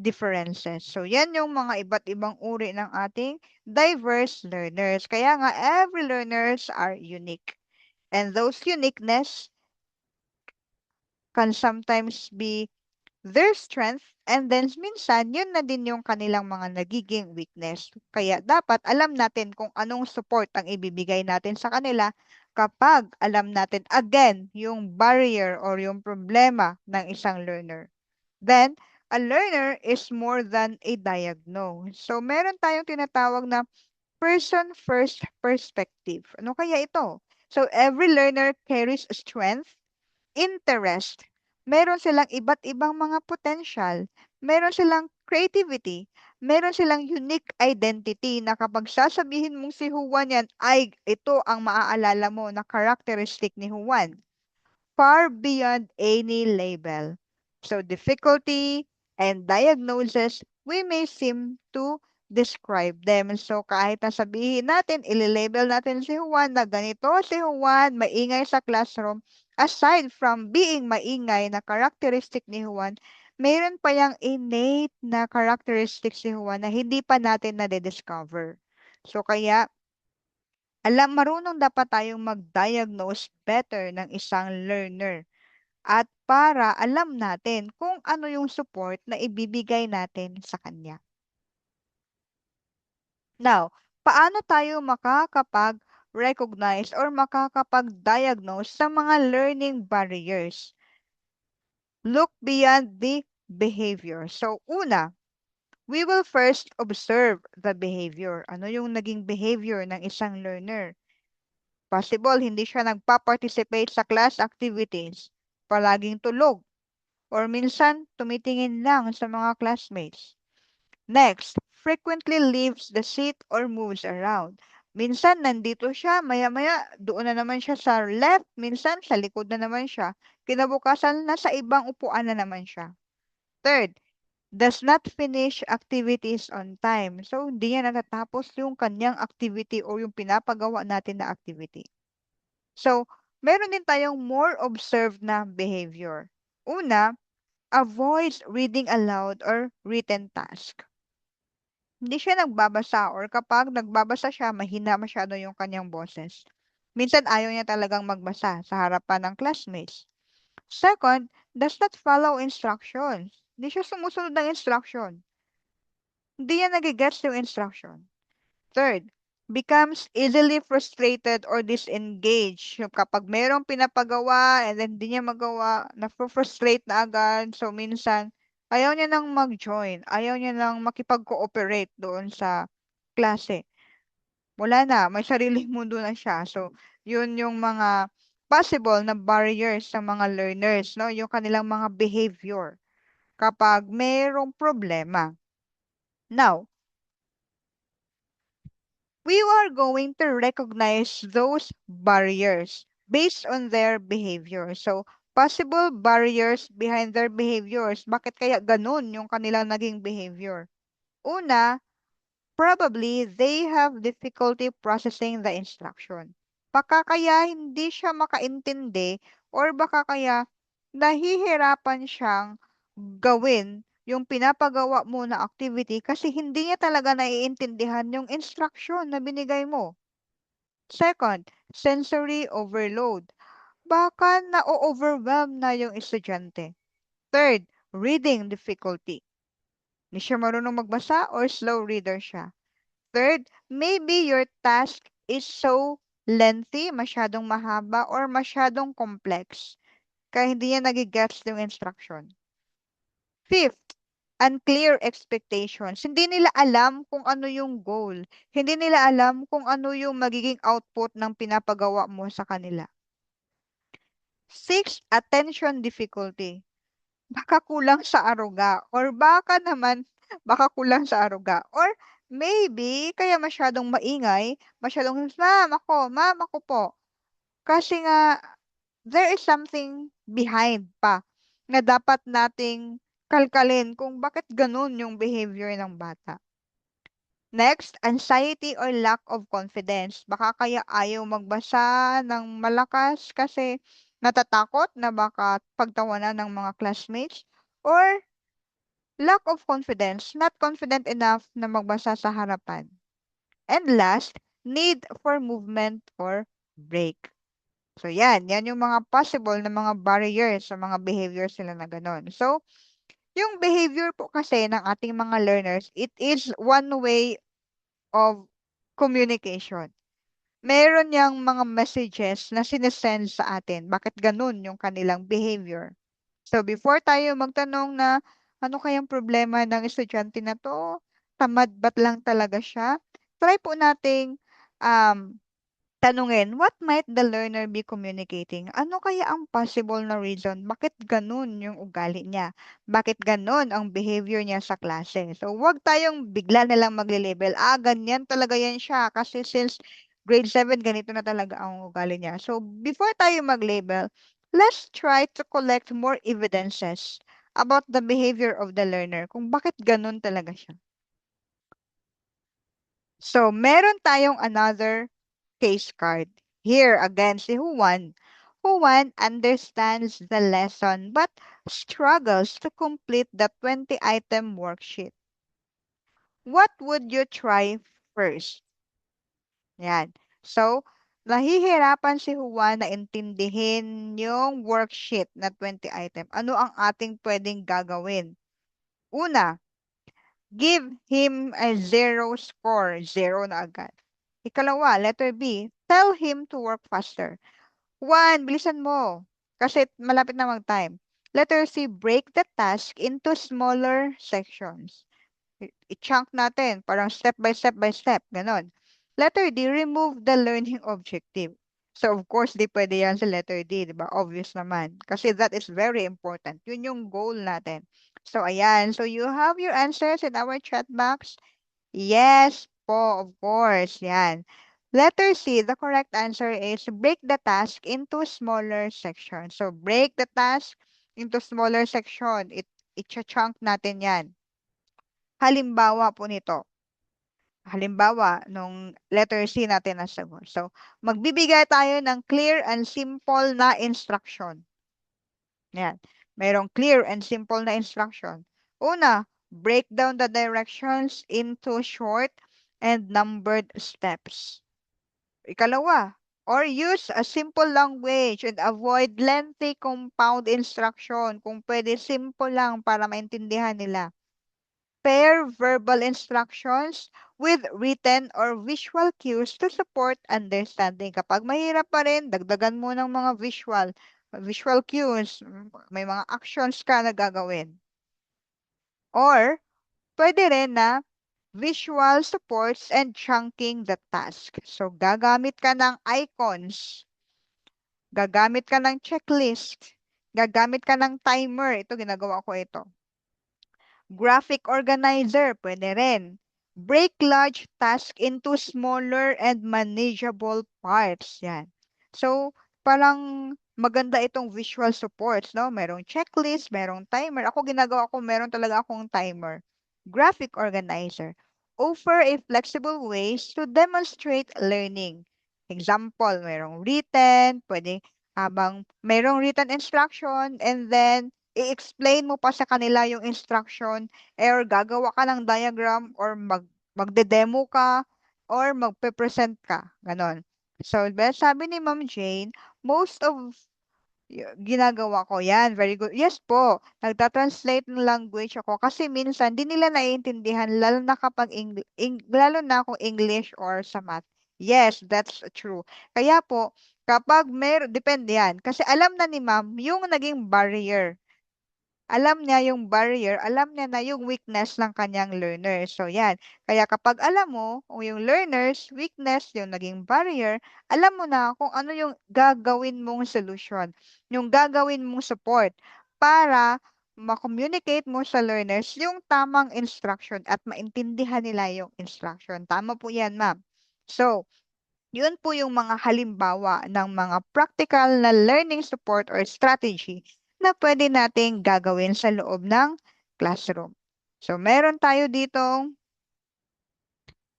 differences. So, yan yung mga iba't ibang uri ng ating diverse learners. Kaya nga, every learners are unique. And those uniqueness can sometimes be their strength and then minsan yun na din yung kanilang mga nagiging weakness. Kaya dapat alam natin kung anong support ang ibibigay natin sa kanila kapag alam natin again yung barrier or yung problema ng isang learner. Then, a learner is more than a diagnose. So, meron tayong tinatawag na person first perspective. Ano kaya ito? So, every learner carries strength, interest, meron silang iba't ibang mga potential, meron silang creativity, meron silang unique identity na kapag sasabihin mong si Juan yan, ay ito ang maaalala mo na characteristic ni Juan far beyond any label. So difficulty and diagnosis, we may seem to describe them. So kahit na sabihin natin, ililabel natin si Juan na ganito si Juan, maingay sa classroom, aside from being maingay na characteristic ni Juan, mayroon pa yung innate na characteristic si Juan na hindi pa natin na-discover. So kaya, Marunong dapat tayong mag-diagnose better ng isang learner at para alam natin kung ano yung support na ibibigay natin sa kanya. Now, paano tayo makakapag-recognize or makakapag-diagnose sa mga learning barriers? Look beyond the behavior. So, una, we will first observe the behavior. Ano yung naging behavior ng isang learner? Possible, hindi siya nagpa-participate sa class activities. Palaging tulog. Or minsan, tumitingin lang sa mga classmates. Next, frequently leaves the seat or moves around. Minsan, nandito siya, maya-maya, doon na naman siya sa left, minsan, sa likod na naman siya. Kinabukasan, nasa ibang upuan na naman siya. Third, does not finish activities on time. So, hindi niya natatapos yung kanyang activity o yung pinapagawa natin na activity. So, meron din tayong more observed na behavior. Una, avoids reading aloud or written task. Hindi siya nagbabasa or kapag nagbabasa siya, mahina masyado yung kanyang boses. Minsan ayaw niya talagang magbasa sa harapan ng classmates. Second, does not follow instructions. Hindi siya sumusunod ng instruction. Hindi niya nagigets yung instruction. Third, becomes easily frustrated or disengaged. Yung kapag mayroong pinapagawa and then hindi niya magawa, na-frustrate na agad. So, minsan, ayaw niya nang mag-join. Ayaw niya nang makipag-cooperate doon sa klase. Wala na, may sariling mundo na siya. So, yun yung mga possible na barriers sa mga learners, no? Yung kanilang mga behavior kapag mayroong problema. Now, we are going to recognize those barriers based on their behavior. So, possible barriers behind their behaviors. Bakit kaya ganun yung kanilang naging behavior? Una, probably they have difficulty processing the instruction. Baka kaya hindi siya makaintindi or baka kaya nahihirapan siyang gawin yung pinapagawa mo na activity kasi hindi niya talaga naiintindihan yung instruction na binigay mo. Second, sensory overload. Baka na-overwhelm na yung estudyante. Third, reading difficulty. Hindi siya marunong magbasa or slow reader siya. Third, maybe your task is so lengthy, masyadong mahaba, or masyadong complex. Kaya hindi niya nagigets yung instruction. Fifth, unclear expectations. Hindi nila alam kung ano yung goal. Hindi nila alam kung ano yung magiging output ng pinapagawa mo sa kanila. Sixth, attention difficulty. Baka kulang sa aruga or baka naman baka kulang sa aruga or maybe kaya masyadong maingay, masyadong ma'am ako po. Kasi nga there is something behind pa na dapat nating kalkalin kung bakit ganun yung behavior ng bata. Next, anxiety or lack of confidence. Baka kaya ayaw magbasa ng malakas kasi natatakot na baka pagtawanan ng mga classmates or lack of confidence, not confident enough na magbasa sa harapan. And last, need for movement or break. So yan yung mga possible na mga barriers sa mga behaviors nila na ganon. So, yung behavior po kasi ng ating mga learners, it is one way of communication. Meron niyang mga messages na sinesend sa atin. Bakit ganun yung kanilang behavior? So, before tayo magtanong na ano kayang problema ng estudyante na to, tamad ba't lang talaga siya? Try po nating um, tanungin, what might the learner be communicating? Ano kaya ang possible na reason? Bakit ganun yung ugali niya? Bakit ganun ang behavior niya sa klase? So, wag tayong bigla na lang magle-label. Ganyan talaga yan siya. Kasi since grade 7, ganito na talaga ang ugali niya. So, before tayo mag-label, let's try to collect more evidences about the behavior of the learner. Kung bakit ganun talaga siya. So, meron tayong another case card. Here again, si Juan. Juan understands the lesson but struggles to complete the 20-item worksheet. What would you try first? Yan. So, nahihirapan si Juan na intindihin yung worksheet na 20 item. Ano ang ating pwedeng gagawin? Una, give him a zero score. Zero na agad. Ikalawa, letter B, tell him to work faster. Juan, bilisan mo. Kasi malapit na mag-time. Letter C, break the task into smaller sections. I-chunk natin, parang step by step, ganon. Letter D, remove the learning objective. So, of course, di pwede yan sa letter D, di ba? Obvious naman. Kasi that is very important. Yun yung goal natin. So, ayan. So, you have your answers in our chat box. Yes po, of course. Yan. Letter C, the correct answer is break the task into smaller sections. So, break the task into smaller section. I-chunk natin yan. Halimbawa po nito. Halimbawa, nung letter C natin na sagot. So, magbibigay tayo ng clear and simple na instruction. Yan. Mayroong clear and simple na instruction. Una, break down the directions into short and numbered steps. Ikalawa, or use a simple language and avoid lengthy compound instruction. Kung pwede, simple lang para maintindihan nila. Pair verbal instructions with written or visual cues to support understanding. Kapag mahirap pa rin, dagdagan mo ng mga visual cues. May mga actions ka na gagawin. Or, pwede rin na visual supports and chunking the task. So, gagamit ka ng icons. Gagamit ka ng checklist. Gagamit ka ng timer. Ito, ginagawa ko ito. Graphic organizer, pwede rin. Break large task into smaller and manageable parts. Yan. So, parang maganda itong visual supports, no? Merong checklist, merong timer. Ako ginagawa ko, meron talaga akong timer. Graphic organizer. Offer a flexible ways to demonstrate learning. Example, merong written, pwede habang merong written instruction, and then i-explain mo pa sa kanila yung instruction, or gagawa ka ng diagram, or magde-demo ka, or magpe-present ka. Ganon. So, sabi ni Ma'am Jane, most of ginagawa ko yan. Very good. Yes po, nagta-translate ng language ako kasi minsan di nila naiintindihan lalo na kapag lalo na kung English or sa math. Yes, that's true. Kaya po, kapag depende yan. Kasi alam na ni ma'am yung naging barrier. Alam niya yung barrier, alam niya na yung weakness ng kanyang learner. So, yan. Kaya kapag alam mo kung yung learner's weakness, yung naging barrier, alam mo na kung ano yung gagawin mong solution, yung gagawin mong support para ma-communicate mo sa learners yung tamang instruction at maintindihan nila yung instruction. Tama po yan, ma'am. So, yun po yung mga halimbawa ng mga practical na learning support or strategy na pwede nating gagawin sa loob ng classroom. So, meron tayo ditong,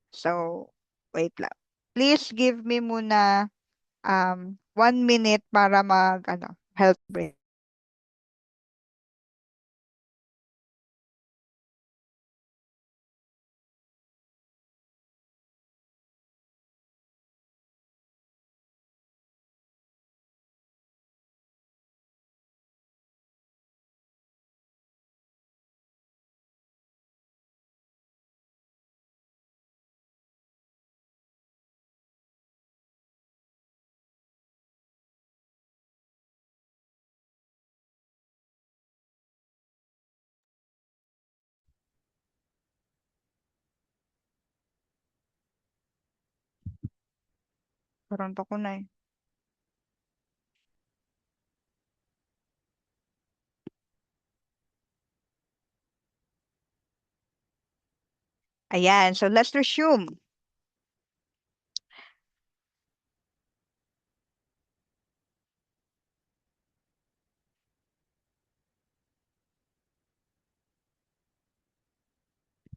so, wait lang. Please give me muna 1 minute para health break. Karonto ko na eh. Ayan, so let's resume.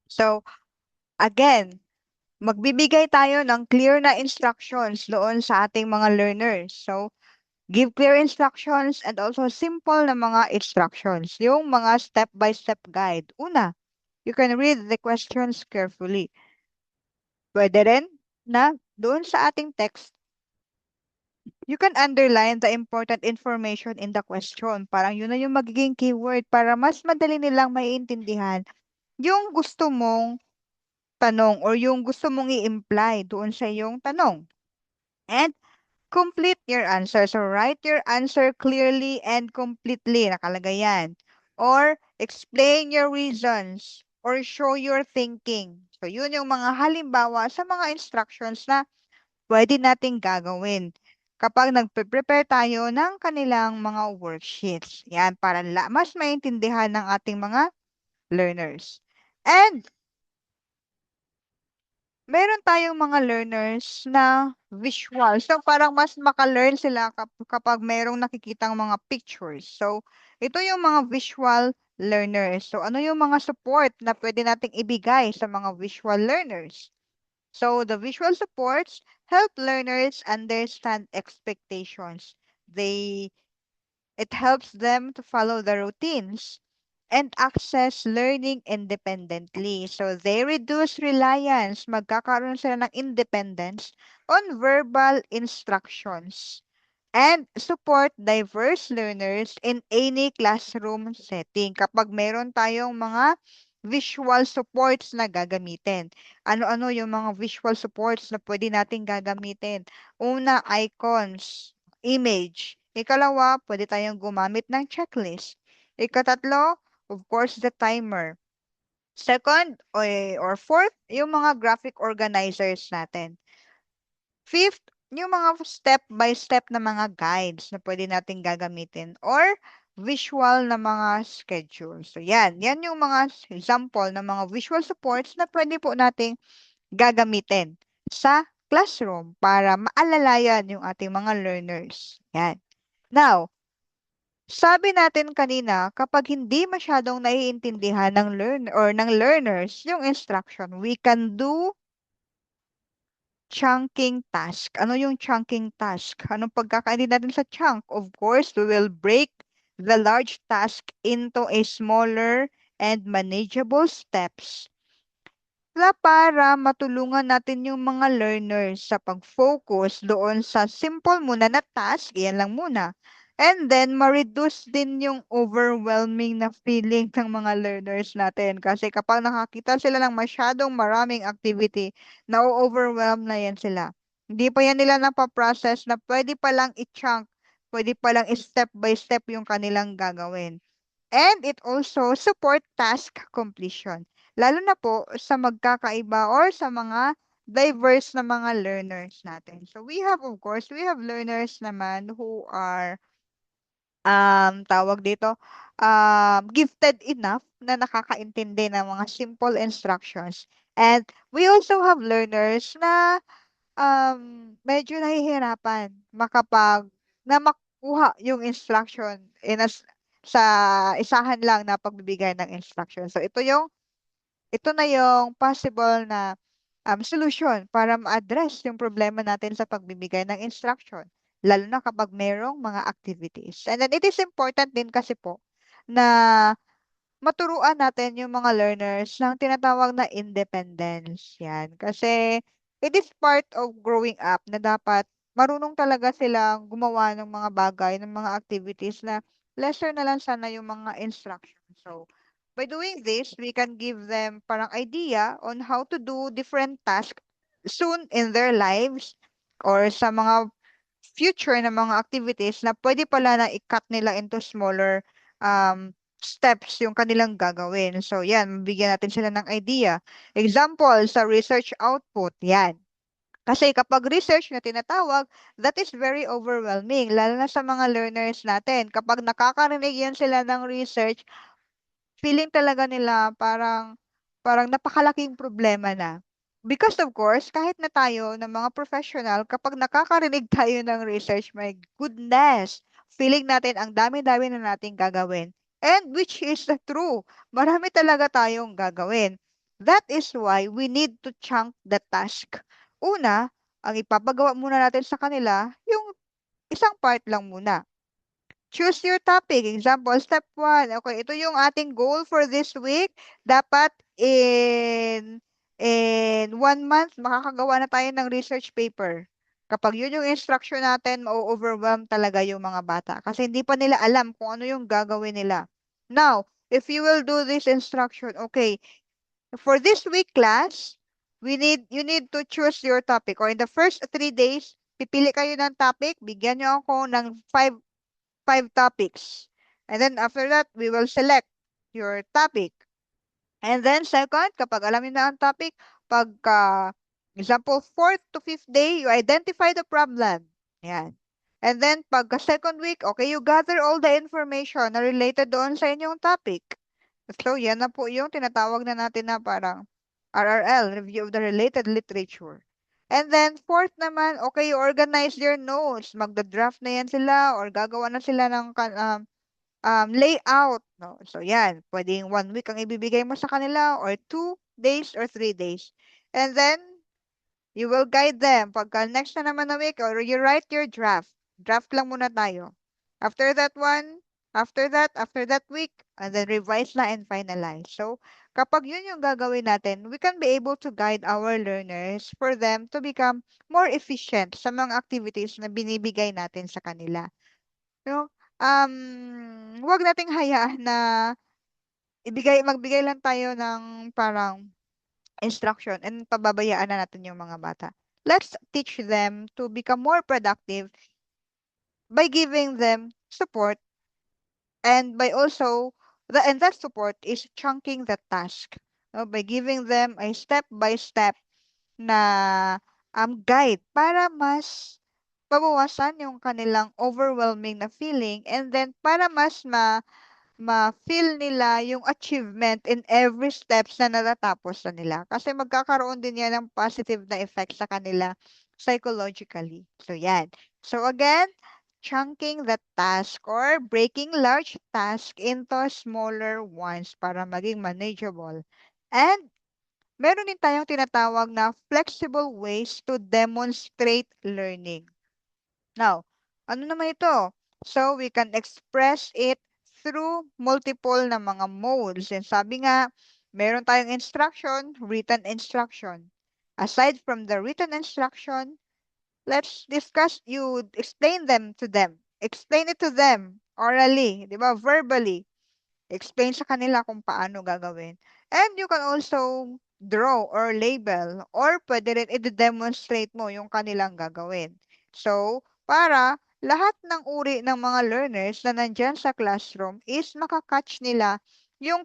So, again, magbibigay tayo ng clear na instructions doon sa ating mga learners. So, give clear instructions and also simple na mga instructions. Yung mga step-by-step guide. Una, you can read the questions carefully. Pwede rin na doon sa ating text, you can underline the important information in the question. Parang yun na yung magiging keyword para mas madali nilang maiintindihan yung gusto mong tanong or yung gusto mong i-imply doon sa iyong tanong. And complete your answer. So write your answer clearly and completely. Nakalagay yan. Or explain your reasons or show your thinking. So yun yung mga halimbawa sa mga instructions na pwede nating gagawin kapag nagpe-prepare tayo ng kanilang mga worksheets. Yan, para mas maintindihan ng ating mga learners. And meron tayong mga learners na visual. So, parang mas maka-learn sila kapag merong nakikitang mga pictures. So, ito yung mga visual learners. So, ano yung mga support na pwede nating ibigay sa mga visual learners? So, the visual supports help learners understand expectations. It helps them to follow the routines and access learning independently. So they reduce reliance, magkakaroon sila ng independence on verbal instructions and support diverse learners in any classroom setting. Kapag meron tayong mga visual supports na gagamitin. Ano-ano yung mga visual supports na pwede nating gagamitin? Una, icons, image. Ikalawa, pwede tayong gumamit ng checklist. Ikatatlo, of course, the timer. Second, or fourth, yung mga graphic organizers natin. Fifth, yung mga step-by-step na mga guides na pwede nating gagamitin or visual na mga schedule. So, yan. Yan yung mga example ng mga visual supports na pwede po nating gagamitin sa classroom para maalalayan yung ating mga learners. Yan. Now, sabi natin kanina, kapag hindi masyadong naiintindihan ng learners yung instruction, we can do chunking task. Ano yung chunking task? Anong pagkakaintindi natin sa chunk? Of course, we will break the large task into a smaller and manageable steps para matulungan natin yung mga learners sa pag-focus doon sa simple muna na task, yan lang muna. And then, ma-reduce din yung overwhelming na feeling ng mga learners natin. Kasi kapag nakakita sila ng masyadong maraming activity, na-overwhelm na yan sila. Hindi pa yan nila napaprocess na pwede palang i-chunk, pwede palang step by step yung kanilang gagawin. And it also support task completion. Lalo na po sa magkakaiba or sa mga diverse na mga learners natin. So we have, of course, we have learners naman who are, tawag dito, gifted enough na nakakaintindi ng mga simple instructions. And we also have learners na medyo nahihirapan na makuha yung instruction sa isahan lang na pagbibigay ng instruction. So ito na yung possible na solution para ma-address yung problema natin sa pagbibigay ng instruction, lalo na kapag merong mga activities. And then it is important din kasi po na maturuan natin yung mga learners ng tinatawag na independence. Yan. Kasi it is part of growing up na dapat marunong talaga silang gumawa ng mga bagay, ng mga activities na lesser na lang sana yung mga instructions. So, by doing this, we can give them parang idea on how to do different tasks soon in their lives or sa mga future na mga activities na pwede pala na i-cut nila into smaller steps yung kanilang gagawin. So, yan, bigyan natin sila ng idea. Example, sa research output, yan. Kasi kapag research na tinatawag, that is very overwhelming, lalo na sa mga learners natin. Kapag nakakarinig yan sila ng research, feeling talaga nila parang napakalaking problema na. Because of course, kahit na tayo ng mga professional, kapag nakakarinig tayo ng research, my goodness, feeling natin ang dami-dami na nating gagawin. And which is true. Marami talaga tayong gagawin. That is why we need to chunk the task. Una, ang ipapagawa muna natin sa kanila, yung isang part lang muna. Choose your topic. Example, step 1. Okay, ito yung ating goal for this week. Dapat in 1 month, makakagawa na tayo ng research paper. Kapag yun yung instruction natin, ma-overwhelm talaga yung mga bata kasi hindi pa nila alam kung ano yung gagawin nila. Now, if you will do this instruction, okay, for this week class, you need to choose your topic or in the first 3 days, pipili kayo ng topic, bigyan nyo ako ng five topics. And then after that, we will select your topic. And then second, kapag alam niyo na ang topic, pagka, example, fourth to fifth day, you identify the problem. Yan. And then pagka second week, okay, you gather all the information na related doon sa inyong topic. So, yan na po yung tinatawag na natin na parang RRL, Review of the Related Literature. And then, fourth naman, okay, you organize your notes. Magda-draft na yan sila or gagawa na sila ng layout. No? So, yan. Pwedeng 1 week ang ibibigay mo sa kanila or 2 days or 3 days. And then, you will guide them. Pagka next na naman na week, or you write your draft. Draft lang muna tayo. After that one, after that week, and then revise na and finalize. So, kapag yun yung gagawin natin, we can be able to guide our learners for them to become more efficient sa mga activities na binibigay natin sa kanila. So, wag nating hayaan na magbigay lang tayo ng parang instruction and pababayaan na natin yung mga bata. Let's teach them to become more productive by giving them support and by also and that support is chunking the task. No? By giving them a step-by-step na guide para mas mabawasan yung kanilang overwhelming na feeling and then para mas ma-feel nila yung achievement in every steps na natatapos na nila. Kasi magkakaroon din yan ng positive na effect sa kanila psychologically. So, yan. So, again, chunking the task or breaking large task into smaller ones para maging manageable. And meron din tayong tinatawag na flexible ways to demonstrate learning. Now, ano naman ito? So, we can express it through multiple na mga modes. And sabi nga, meron tayong instruction, written instruction. Aside from the written instruction, let's discuss, you explain them to them. Explain it to them orally, di ba? Verbally. Explain sa kanila kung paano gagawin. And you can also draw or label or pwede rin i-demonstrate mo yung kanilang gagawin. So, para lahat ng uri ng mga learners na nandyan sa classroom is makakatch nila yung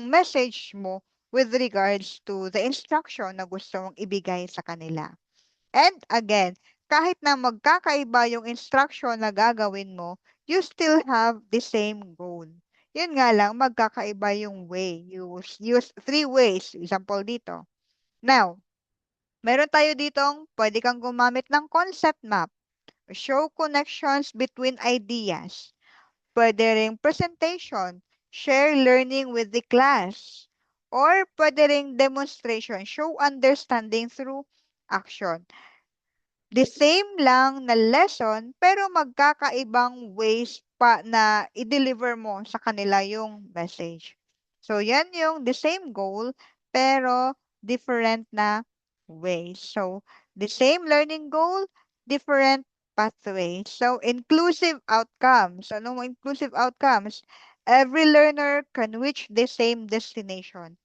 message mo with regards to the instruction na gusto mong ibigay sa kanila. And again, kahit na magkakaiba yung instruction na gagawin mo, you still have the same goal. Yun nga lang, magkakaiba yung way. Use 3 ways. Example dito. Now, meron tayo ditong pwede kang gumamit ng concept map. Show connections between ideas. Pwede ring presentation. Share learning with the class. Or pwede ring demonstration. Show understanding through action. The same lang na lesson, pero magkakaibang ways pa na i-deliver mo sa kanila yung message. So, yan yung the same goal, pero different na ways. So, the same learning goal, different pathways. So, inclusive outcomes. Ano mo inclusive outcomes? Every learner can reach the same destination.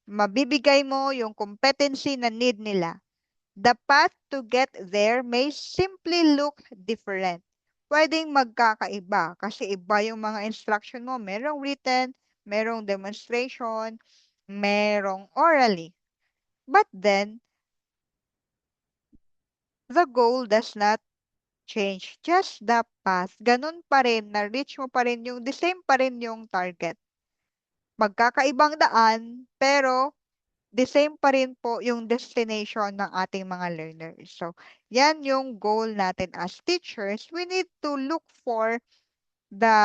Mabibigay mo yung competency na need nila. The path to get there may simply look different. Pwedeng magkakaiba kasi iba yung mga instruction mo. Merong written, merong demonstration, merong orally. But then, the goal does not change. Just the path. Ganun pa rin, na-reach mo pa rin yung, the same pa rin yung target. Magkakaibang daan, pero the same pa rin po yung destination ng ating mga learners. So, yan yung goal natin as teachers. We need to look for the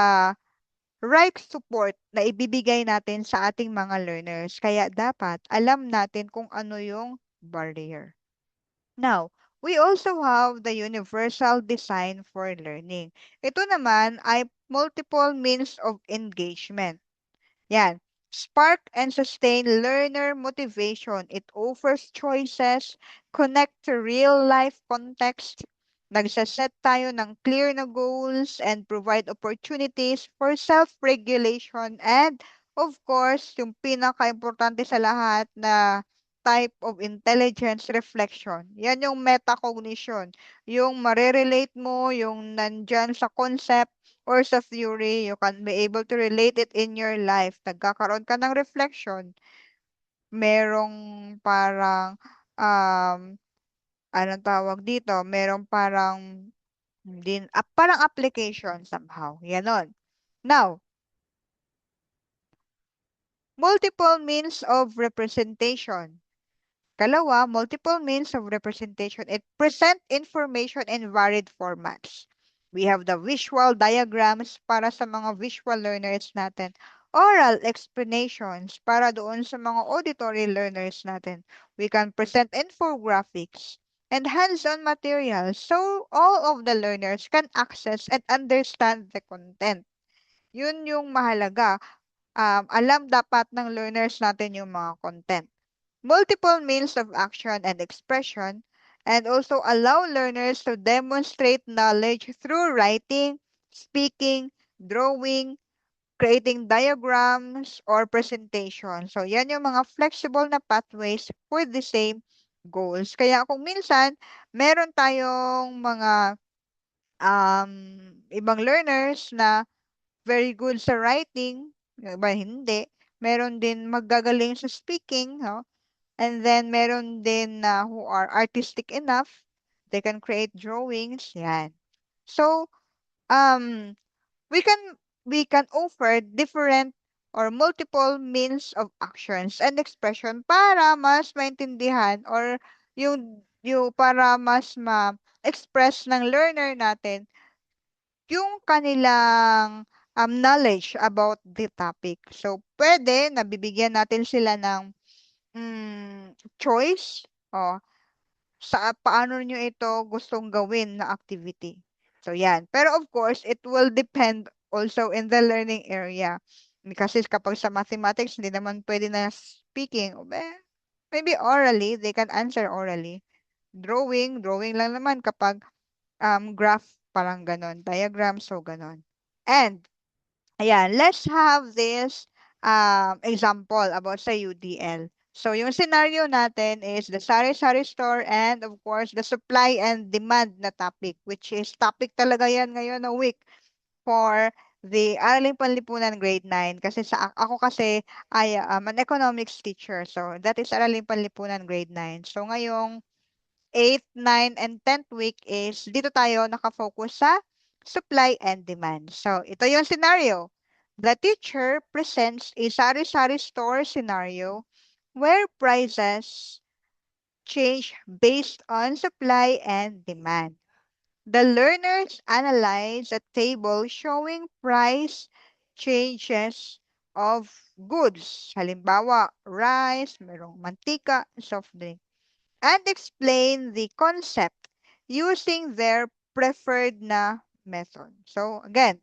right support na ibibigay natin sa ating mga learners. Kaya dapat alam natin kung ano yung barrier. Now, we also have the universal design for learning. Ito naman ay multiple means of engagement. Yan. Spark and sustain learner motivation. It offers choices, connect to real-life context. Nagsaset tayo ng clear na goals and provide opportunities for self-regulation and of course, yung pinaka-importante sa lahat na type of intelligence reflection. Yan yung metacognition. Yung marerelate mo, yung nandyan sa concept or sa theory, you can be able to relate it in your life. Nagkakaroon ka ng reflection. Merong parang, anong tawag dito? Merong parang, parang application somehow. Ganon. Now, multiple means of representation. Kalawa, multiple means of representation. It present information in varied formats. We have the visual diagrams para sa mga visual learners natin. Oral explanations para doon sa mga auditory learners natin. We can present infographics and hands-on materials so all of the learners can access and understand the content. Yun yung mahalaga. Alam dapat ng learners natin yung mga content. Multiple means of action and expression, and also allow learners to demonstrate knowledge through writing, speaking, drawing, creating diagrams, or presentation. So, yan yung mga flexible na pathways for the same goals. Kaya kung minsan, meron tayong mga ibang learners na very good sa writing, yung iba hindi. Meron din magagaling sa speaking, no? And then, meron din na who are artistic enough. They can create drawings. Yan. So, um, we can we can offer different or multiple means of actions and expression para mas maintindihan or yung para mas ma-express ng learner natin yung kanilang knowledge about the topic. So, pwede, nabibigyan natin sila ng choice. O, sa paano nyo ito gustong gawin na activity. So, yan. Pero of course, it will depend also in the learning area. Kasi kapag sa mathematics, hindi naman pwede na speaking. Maybe orally, they can answer orally. Drawing lang naman kapag graph, parang ganon. Diagram, so ganon. And, ayan, let's have this example about sa UDL. So, yung scenario natin is the sari-sari store and of course, the supply and demand na topic, which is topic talaga yan ngayon na week for the Araling Panlipunan grade 9. Kasi ako kasi ay an economics teacher. So, that is Araling Panlipunan grade 9. So, ngayong 8th, 9th, and 10th week is dito tayo nakafocus sa supply and demand. So, ito yung scenario. The teacher presents a sari-sari store scenario where prices change based on supply and demand. The learners analyze a table showing price changes of goods. Halimbawa, rice, merong mantika, soft drink, and explain the concept using their preferred na method. So, again,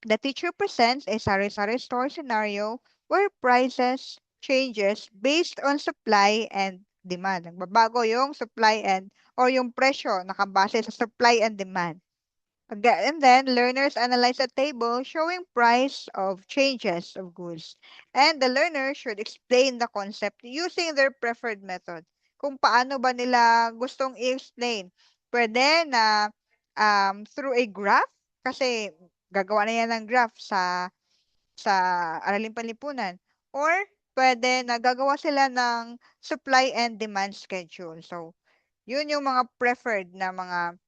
the teacher presents a sari-sari store scenario where prices changes based on supply and demand. Nagbabago yung supply and or yung presyo nakabase sa supply and demand. Again, and then learners analyze a table showing price of changes of goods. And the learner should explain the concept using their preferred method. Kung paano ba nila gustong i-explain. Pwede na through a graph, kasi gagawa na yan ng graph sa Araling Panlipunan. Or pwede na gagawa sila ng supply and demand schedule. So, yun yung mga preferred na mga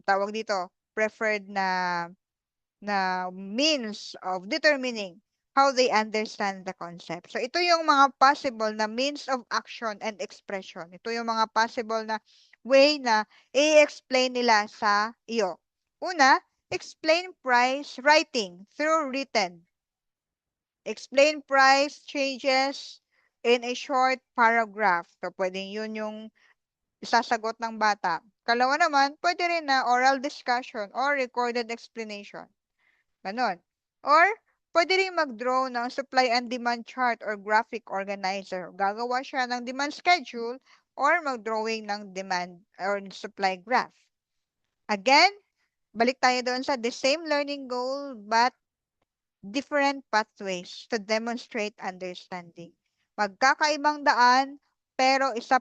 tawag dito, preferred na means of determining how they understand the concept. So, ito yung mga possible na means of action and expression. Ito yung mga possible na way na i-explain nila sa iyo. Una, explain price writing through written. Explain price changes in a short paragraph. So, pwedeng yun yung isasagot ng bata. Kalawa naman, pwede rin na oral discussion or recorded explanation. Ganon. Or, Pwede rin mag-draw ng supply and demand chart or graphic organizer. Gagawa siya ng demand schedule or mag-drawing ng demand or supply graph. Again, balik tayo doon sa the same learning goal but different pathways to demonstrate understanding. Magkakaibang daan, pero isa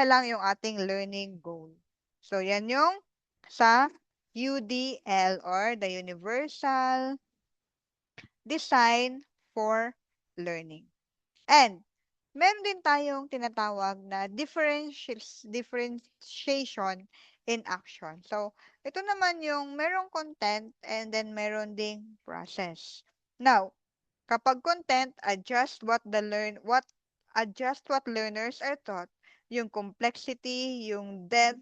lang yung ating learning goal. So, yan yung sa UDL or the Universal Design for Learning. And, meron din tayong tinatawag na differentiation in action. So, ito naman yung merong content and then meron ding process. Now, kapag content, adjust what learners are taught, yung complexity, yung depth,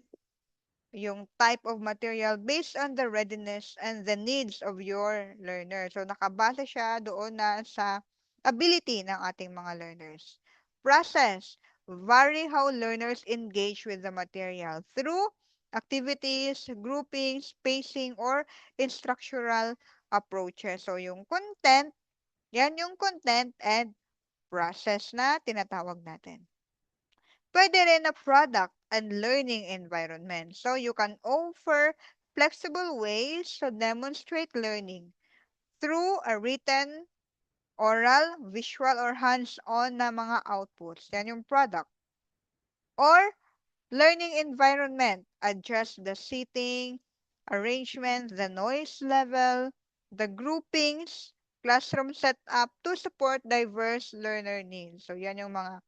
yung type of material based on the readiness and the needs of your learner. So, nakabase siya doon na sa ability ng ating mga learners. Process, vary how learners engage with the material through activities, grouping, spacing, or instructional approaches. So, yung content, yan yung content and process na tinatawag natin. Pwede rin na product and learning environment. So you can offer flexible ways to demonstrate learning through a written, oral, visual, or hands-on na mga outputs. Yan yung product. Or learning environment. Adjust the seating, arrangement, the noise level, the groupings, classroom setup to support diverse learner needs. So yan yung mga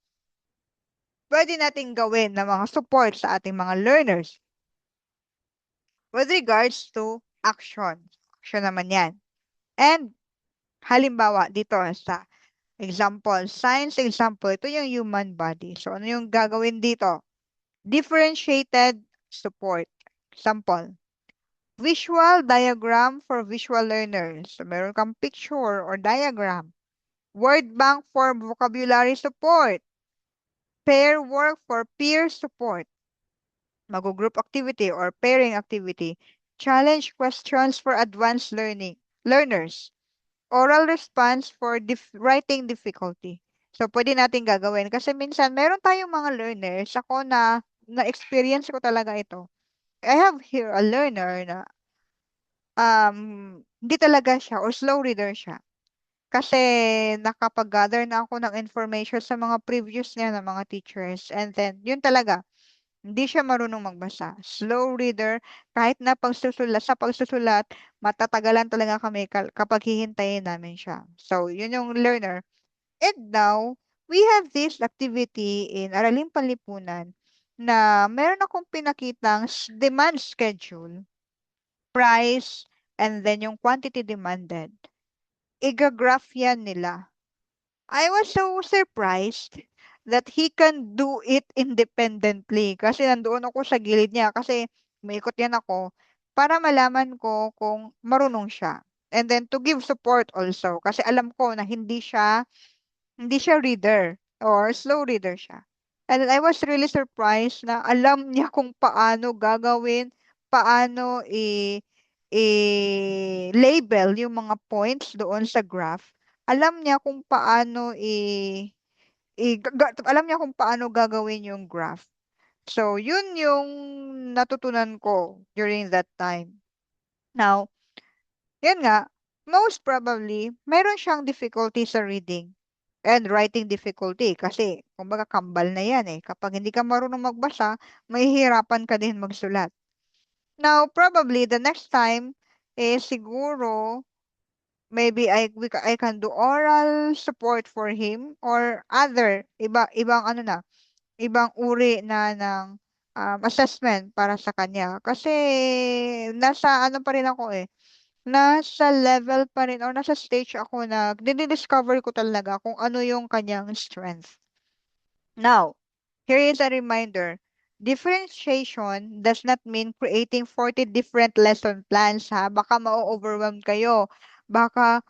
pwede nating gawin na mga support sa ating mga learners with regards to action. Action naman yan. And halimbawa dito sa example, science example, ito yung human body. So ano yung gagawin dito? Differentiated support. Example, visual diagram for visual learners. So meron kang picture or diagram. Word bank for vocabulary support. Pair work for peer support. Mag-group activity or pairing activity. Challenge questions for advanced learners. Oral response for writing difficulty. So, pwede natin gagawin. Kasi minsan, meron tayong mga learners. Ako na-experience ko talaga ito. I have here a learner na hindi talaga siya or slow reader siya. Kasi nakapag-gather na ako ng information sa mga previous niya ng mga teachers. And then, yun talaga. Hindi siya marunong magbasa. Slow reader, kahit na sa pagsusulat, matatagalan talaga kami kapag hihintayin namin siya. So, yun yung learner. And now, we have this activity in Araling Panlipunan na meron akong pinakitang demand schedule, price, and then yung quantity demanded. Igagraph yan nila. I was so surprised that he can do it independently. Kasi nandoon ako sa gilid niya. Kasi maikot yan ako para malaman ko kung marunong siya. And then to give support also. Kasi alam ko na hindi siya reader or slow reader siya. And then I was really surprised na alam niya kung paano gagawin, paano i-label yung mga points doon sa graph. Alam niya kung paano alam niya kung paano gagawin yung graph. So, yun yung natutunan ko during that time. Now, yun nga, most probably, meron siyang difficulty sa reading and writing difficulty kasi, kumbaga, kambal na yan eh. Kapag hindi ka marunong magbasa, mahihirapan ka din magsulat. Now, probably, the next time, siguro, maybe I can do oral support for him or ibang ano na, ibang uri na ng assessment para sa kanya. Kasi nasa ano pa rin ako eh, nasa level pa rin or nasa stage ako na dinidiscover ko talaga kung ano yung kanyang strength. Now, here is a reminder. Differentiation does not mean creating 40 different lesson plans ha. Baka ma-overwhelm kayo. Baka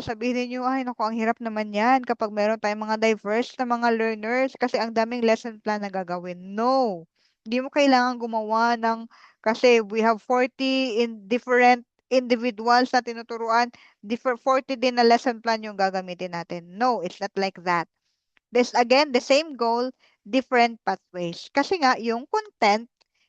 sabihin niyo, ay naku, ang hirap naman yan kapag meron tayong mga diverse na mga learners kasi ang daming lesson plan na gagawin. No. Hindi mo kailangan gumawa ng, kasi we have 40 in different individuals na tinuturuan, 40 din na lesson plan yung gagamitin natin. No, it's not like that. This again, the same goal, different pathways. Kasi nga, yung content,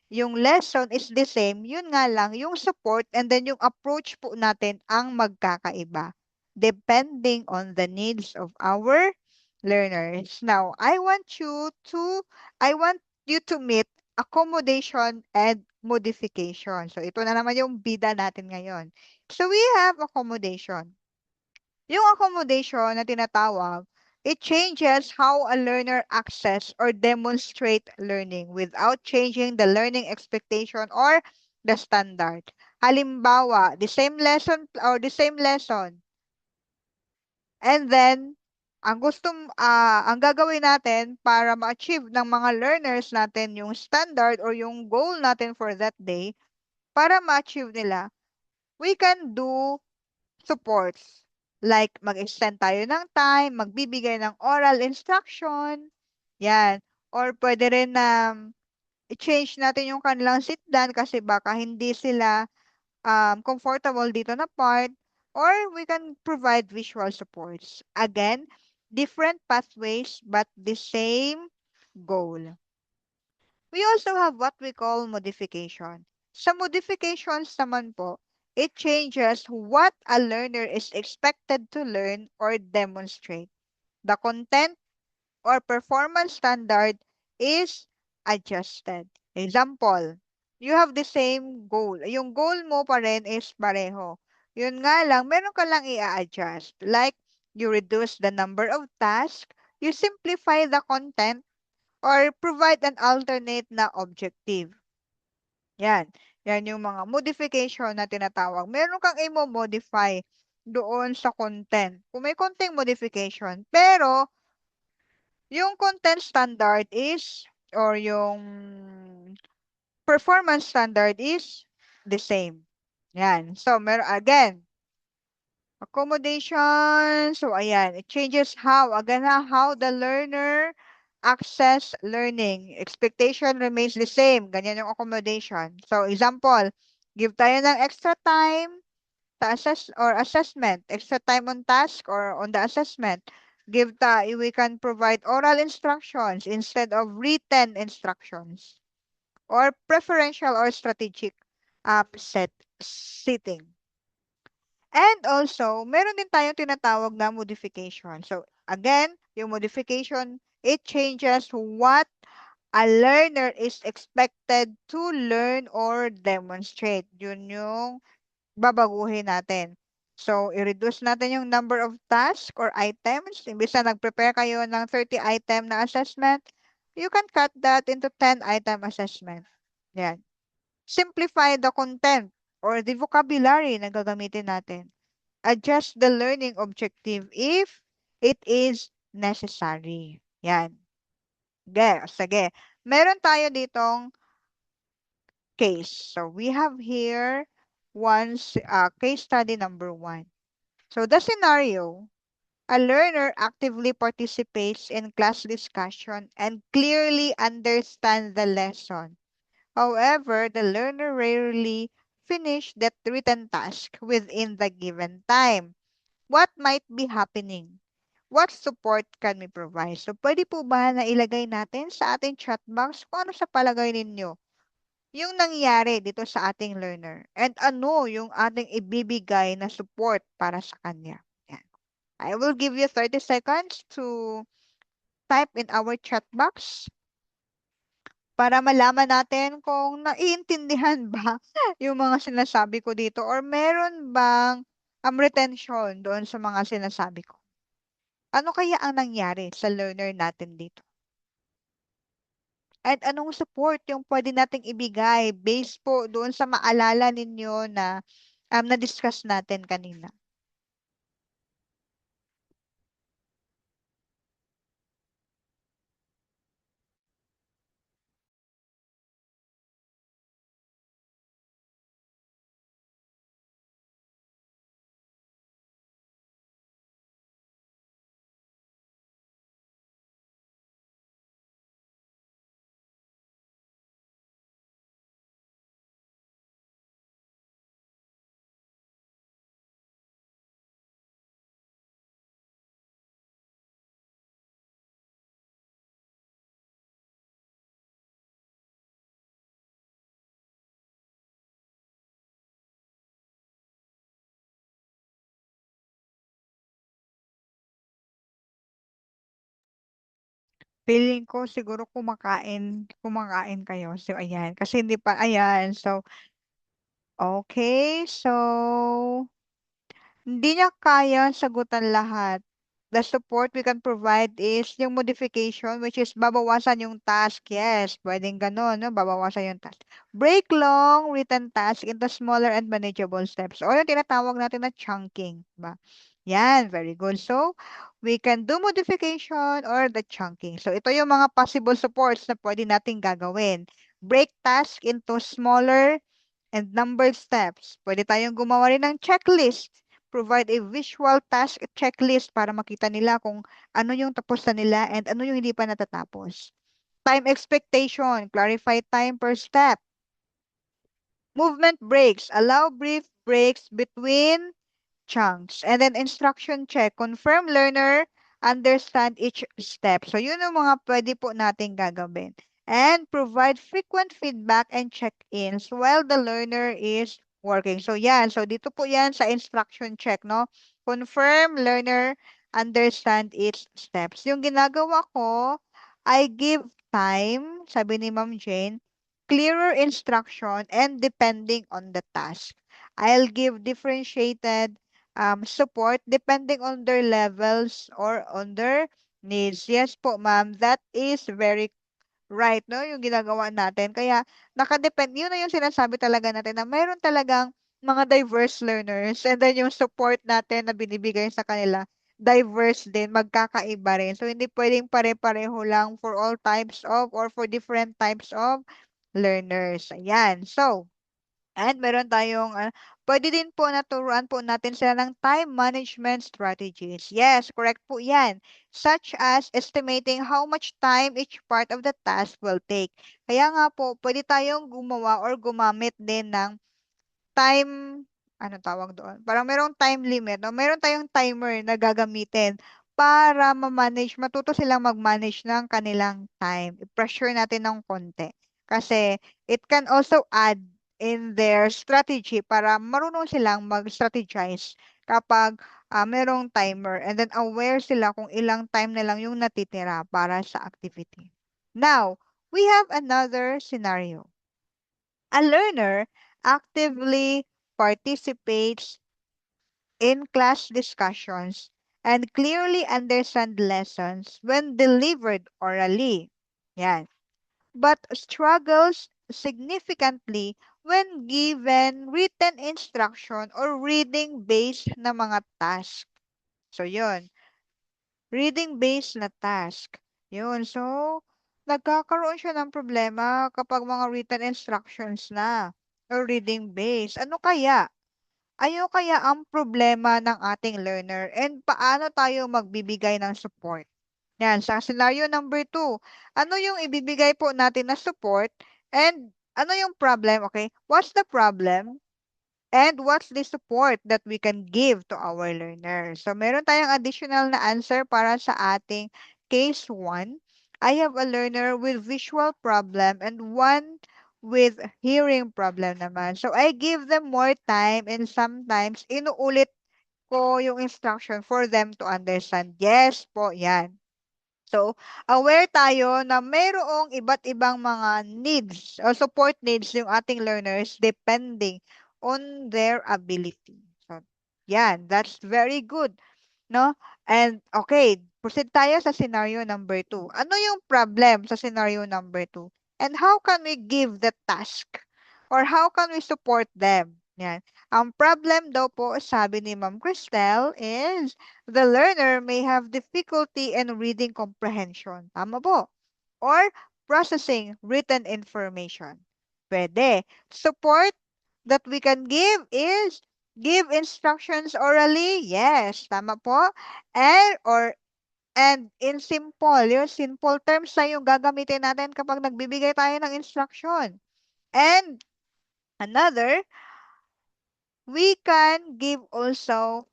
yung lesson is the same, yun nga lang, yung support and then yung approach po natin ang magkakaiba depending on the needs of our learners. Now, I want you to meet accommodation and modification. So, ito na naman yung bida natin ngayon. So, we have accommodation. Yung accommodation na tinatawag, it changes how a learner access or demonstrate learning without changing the learning expectation or the standard. Halimbawa, the same lesson or the same lesson. And then, ang gagawin natin para ma-achieve ng mga learners natin yung standard or yung goal natin for that day, para ma-achieve nila, we can do supports. Like, mag-extend tayo ng time, magbibigay ng oral instruction, yan. Or pwede rin na i-change natin yung kanilang sit down kasi baka hindi sila comfortable dito na part. Or we can provide visual supports. Again, different pathways but the same goal. We also have what we call modification. Sa modifications naman po, it changes what a learner is expected to learn or demonstrate. The content or performance standard is adjusted. Example, you have the same goal. Yung goal mo pa rin is pareho. Yun nga lang, meron ka lang i-adjust. Like, you reduce the number of tasks, you simplify the content, or provide an alternate na objective. Yan. Yan yung mga modification na tinatawag. Meron kang i-modify doon sa content. Kung may konting modification. Pero, yung content standard is, or yung performance standard is the same. Yan. So, again, accommodation. So, ayan. It changes again, how the learner access learning. Expectation remains the same. Ganyan yung accommodation. So, example, give tayo ng extra time to assess or assessment. Extra time on task or on the assessment. We can provide oral instructions instead of written instructions. Or preferential or strategic setting. And also, meron din tayong tinatawag na modification. So, again, yung modification, it changes what a learner is expected to learn or demonstrate. Yun yung babaguhin natin. So, i-reduce natin yung number of tasks or items. Imbis na nag-prepare kayo ng 30-item na assessment, you can cut that into 10-item assessment. Yan. Simplify the content or the vocabulary na gagamitin natin. Adjust the learning objective if it is necessary. Yan. Sige. Meron tayo ditong case. So, we have here case study number 1. So, the scenario, a learner actively participates in class discussion and clearly understands the lesson. However, the learner rarely finish that written task within the given time. What might be happening? What support can we provide? So, pwede po ba na ilagay natin sa ating chat box kung ano sa palagay ninyo yung nangyari dito sa ating learner and ano yung ating ibibigay na support para sa kanya. Yan. I will give you 30 seconds to type in our chat box para malaman natin kung naiintindihan ba yung mga sinasabi ko dito or meron bang retention doon sa mga sinasabi ko. Ano kaya ang nangyari sa learner natin dito? At anong support yung pwede nating ibigay based po doon sa maalala ninyo na na-discuss natin kanina? Feeling ko siguro kumakain kayo. So, ayan. Kasi hindi pa, ayan. So, okay. So, hindi niya kaya sagutan lahat. The support we can provide is yung modification, which is babawasan yung task. Yes, pwedeng ganun, no? Babawasan yung task. Break long written task into smaller and manageable steps. O yung tinatawag natin na chunking. Ba? Yan, very good. So, we can do modification or the chunking. So, ito yung mga possible supports na pwede nating gagawin. Break task into smaller and numbered steps. Pwede tayong gumawa rin ng checklist. Provide a visual task checklist para makita nila kung ano yung tapos na nila and ano yung hindi pa natatapos. Time expectation. Clarify time per step. Movement breaks. Allow brief breaks between chunks. And then instruction check. Confirm learner understand each step. So yun ang mga pwede po nating gagawin. And provide frequent feedback and check-ins while the learner is working. So yan. So dito po yan sa instruction check, no? Confirm learner understand each steps. Yung ginagawa ko, I give time, sabi ni Ma'am Jane, clearer instruction and depending on the task. I'll give differentiated support depending on their levels or on their needs. Yes po, ma'am. That is very right, no? Yung ginagawa natin. Kaya, yun na yung sinasabi talaga natin na mayroon talagang mga diverse learners and then yung support natin na binibigay sa kanila, diverse din, magkakaiba rin. So, hindi pwedeng pare-pareho lang for all types of or for different types of learners. Ayan. So, and meron tayong, pwede din po naturuan po natin sila ng time management strategies. Yes, correct po yan. Such as estimating how much time each part of the task will take. Kaya nga po, pwede tayong gumawa or gumamit din ng time, ano tawag doon? Parang merong time limit, no? Meron tayong timer na gagamitin para matuto silang mag-manage ng kanilang time. I-pressure natin ng konti. Kasi it can also add in their strategy para marunong silang mag-strategize kapag merong timer and then aware sila kung ilang time na lang yung natitira para sa activity. Now, we have another scenario. A learner actively participates in class discussions and clearly understand lessons when delivered orally. Yan. But struggles significantly when given written instruction or reading-based na mga task. So, yun. Reading-based na task. Yun. So, nagkakaroon siya ng problema kapag mga written instructions na or reading-based. Ano kaya? Ano kaya ang problema ng ating learner and paano tayo magbibigay ng support? Yan, sa scenario number 2, ano yung ibibigay po natin na support and ano yung problem, okay? What's the problem? And what's the support that we can give to our learners? So, meron tayong additional na answer para sa ating case 1. I have a learner with visual problem and one with hearing problem naman. So, I give them more time and sometimes inuulit ko yung instruction for them to understand. Yes po, yan. So, aware tayo na mayroong iba't ibang mga needs or support needs yung ating learners depending on their ability. So, yan, that's very good, no? And okay, proceed tayo sa scenario number 2. Ano yung problem sa scenario number 2? And how can we give the task? Or how can we support them? Yan. Ang problem daw po, sabi ni Ma'am Cristel, is the learner may have difficulty in reading comprehension. Tama po. Or processing written information. Pwede. Support that we can give is give instructions orally. Yes, tama po. And in simple, yung simple terms na yung gagamitin natin kapag nagbibigay tayo ng instruction. And another, we can give also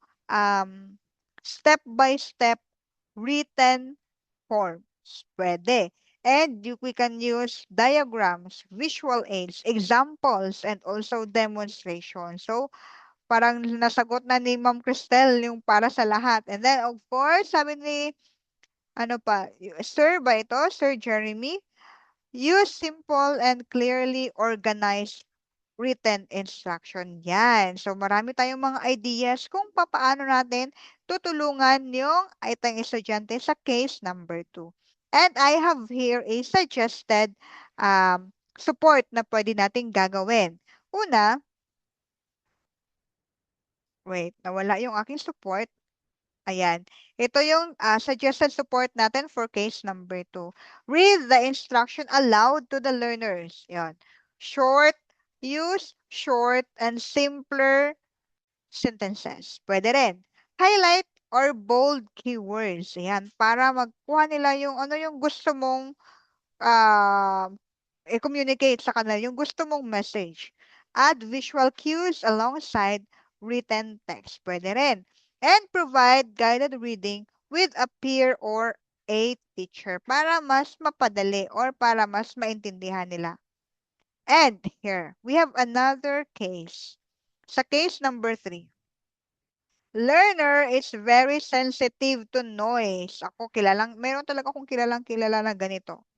step-by-step written forms. Pwede. And we can use diagrams, visual aids, examples, and also demonstration. So, parang nasagot na ni Ma'am Cristel yung para sa lahat. And then, of course, sabi ni Ano pa? Sir ba ito? Sir Jeremy? Use simple and clearly organized written instruction. Yan. So, marami tayong mga ideas kung paano natin tutulungan yung ating estudyante sa case number 2. And I have here a suggested support na pwede nating gagawin. Una, wait, nawala yung aking support. Ayan. Ito yung suggested support natin for case number 2. Read the instruction aloud to the learners. Yan. Use short and simpler sentences. Pwede rin. Highlight or bold keywords. Ayan. Para magkuha nila yung ano yung gusto mong uh, i-communicate sa kanila, yung gusto mong message. Add visual cues alongside written text. Pwede rin. And provide guided reading with a peer or a teacher para mas mapadali or para mas maintindihan nila. And here, we have another case. Sa case number 3. Learner is very sensitive to noise. Meron talaga akong kilala na ganito.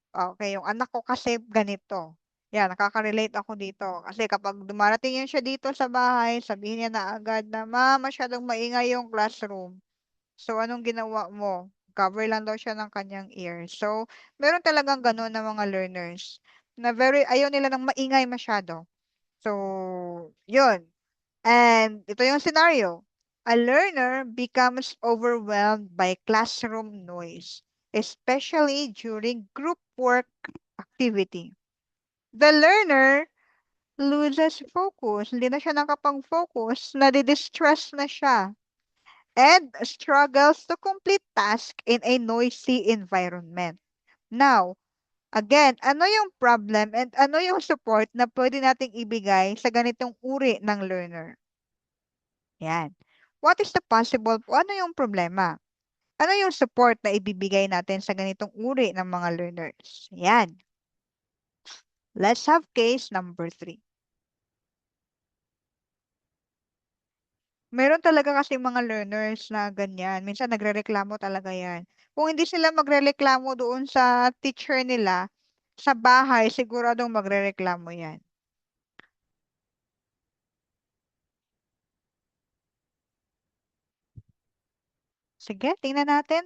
Okay, yung anak ko kasi ganito. Yan, nakaka-relate ako dito. Kasi kapag dumarating yun siya dito sa bahay, sabihin niya na agad na, Ma, masyadong maingay yung classroom. So, anong ginawa mo? Cover lang daw siya ng kanyang ear. So, meron talagang ganun na mga learners na ayaw nila ng maingay masyado. So, yun. And ito yung scenario. A learner becomes overwhelmed by classroom noise, especially during group work activity. The learner loses focus. Hindi na siya nakapag-focus. Nadidistress na siya. And struggles to complete task in a noisy environment. Now, again, ano yung problem and ano yung support na pwede nating ibigay sa ganitong uri ng learner? Yan. What is the possible, ano yung problema? Ano yung support na ibibigay natin sa ganitong uri ng mga learners? Yan. Let's have case number 3. Meron talaga kasi mga learners na ganyan. Minsan nagrereklamo talaga yan. Kung hindi sila magrereklamo doon sa teacher nila, sa bahay, siguradong magrereklamo yan. Sige, tingnan natin.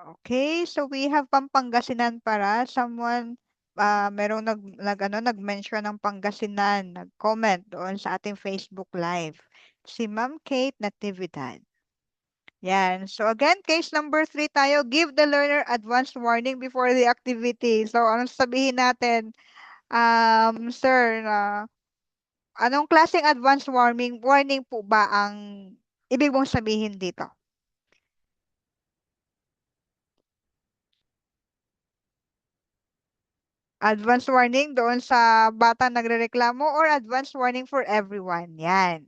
Okay, so we have Pampangasinan para someone nag-mention ng Pangasinan, nag-comment doon sa ating Facebook Live. Si Ma'am Kate Natividad. Yan. So again, case number 3 tayo. Give the learner advance warning before the activity. So anong sabihin natin? Sir, anong klaseng advance warning po ba ang ibig mong sabihin dito? Advance warning doon sa batang nagrereklamo or advance warning for everyone? Yan.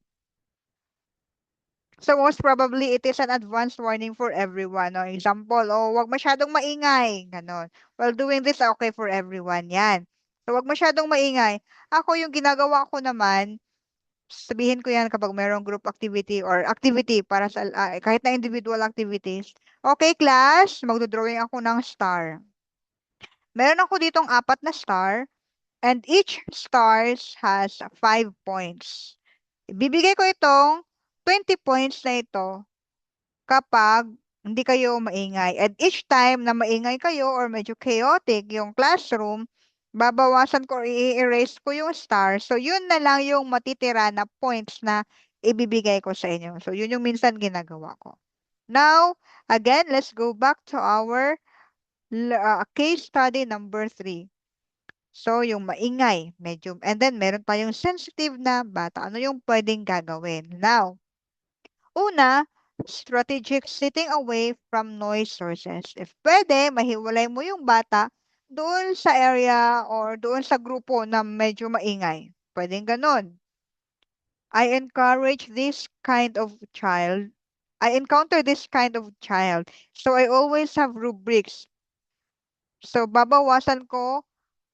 So most probably, it is an advance warning for everyone. No? Example, wag masyadong maingay. Ganon. While doing this, okay for everyone. Yan. So wag masyadong maingay. Ako yung ginagawa ko naman, sabihin ko yan kapag mayroong group activity or activity para sa kahit na individual activities. Okay, class, magdodrawing ako ng star. Meron ako ditong 4 na star. And each stars has 5 points. Ibibigay ko itong 20 points na ito kapag hindi kayo maingay. And each time na maingay kayo or medyo chaotic yung classroom, babawasan ko or i-erase ko yung star. So, yun na lang yung matitira na points na ibibigay ko sa inyo. So, yun yung minsan ginagawa ko. Now, again, let's go back to our case study number 3. So, yung maingay, medyo, and then meron tayong sensitive na bata. Ano yung pwedeng gagawin? Now, una, strategic sitting away from noise sources. If pwede, mahiwalay mo yung bata doon sa area or doon sa grupo na medyo maingay. Pwedeng ganun. I encourage this kind of child. I encounter this kind of child. So, I always have rubrics. So, babawasan ko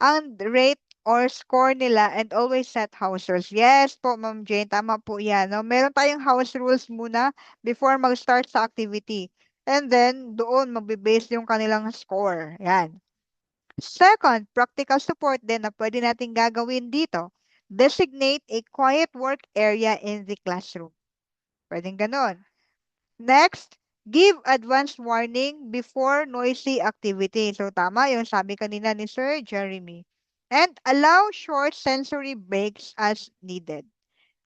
ang rate or score nila and always set house rules. Yes po, Ma'am Jane, tama po yan. No? Meron tayong house rules muna before mag-start sa activity. And then, doon magbe-base yung kanilang score. Yan. Second, practical support din na pwede natin gagawin dito. Designate a quiet work area in the classroom. Pwedeng ganon. Next, give advance warning before noisy activity. So, tama yung sabi kanina ni Sir Jeremy. And allow short sensory breaks as needed.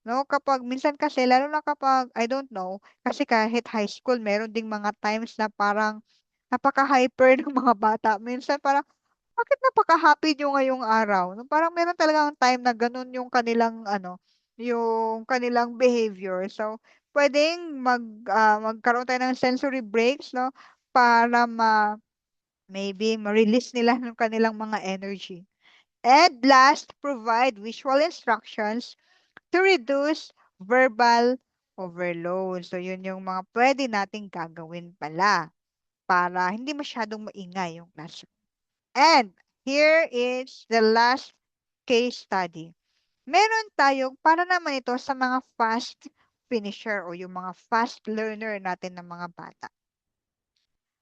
No, kapag minsan kasi, lalo na kapag, I don't know, kasi kahit high school, meron ding mga times na parang napaka-hyper ng mga bata. Minsan parang, bakit napaka-happy nyo ngayong araw? No, parang meron talagang time na ganun yung kanilang, yung kanilang behavior. So, pwedeng magkaroon tayo ng sensory breaks, no? Para maybe ma-release nila yung kanilang mga energy. And last, provide visual instructions to reduce verbal overload. So, yun yung mga pwede nating gagawin pala para hindi masyadong maingay yung classroom. And here is the last case study. Meron tayong para naman ito sa mga fast finisher o yung mga fast learner natin ng mga bata.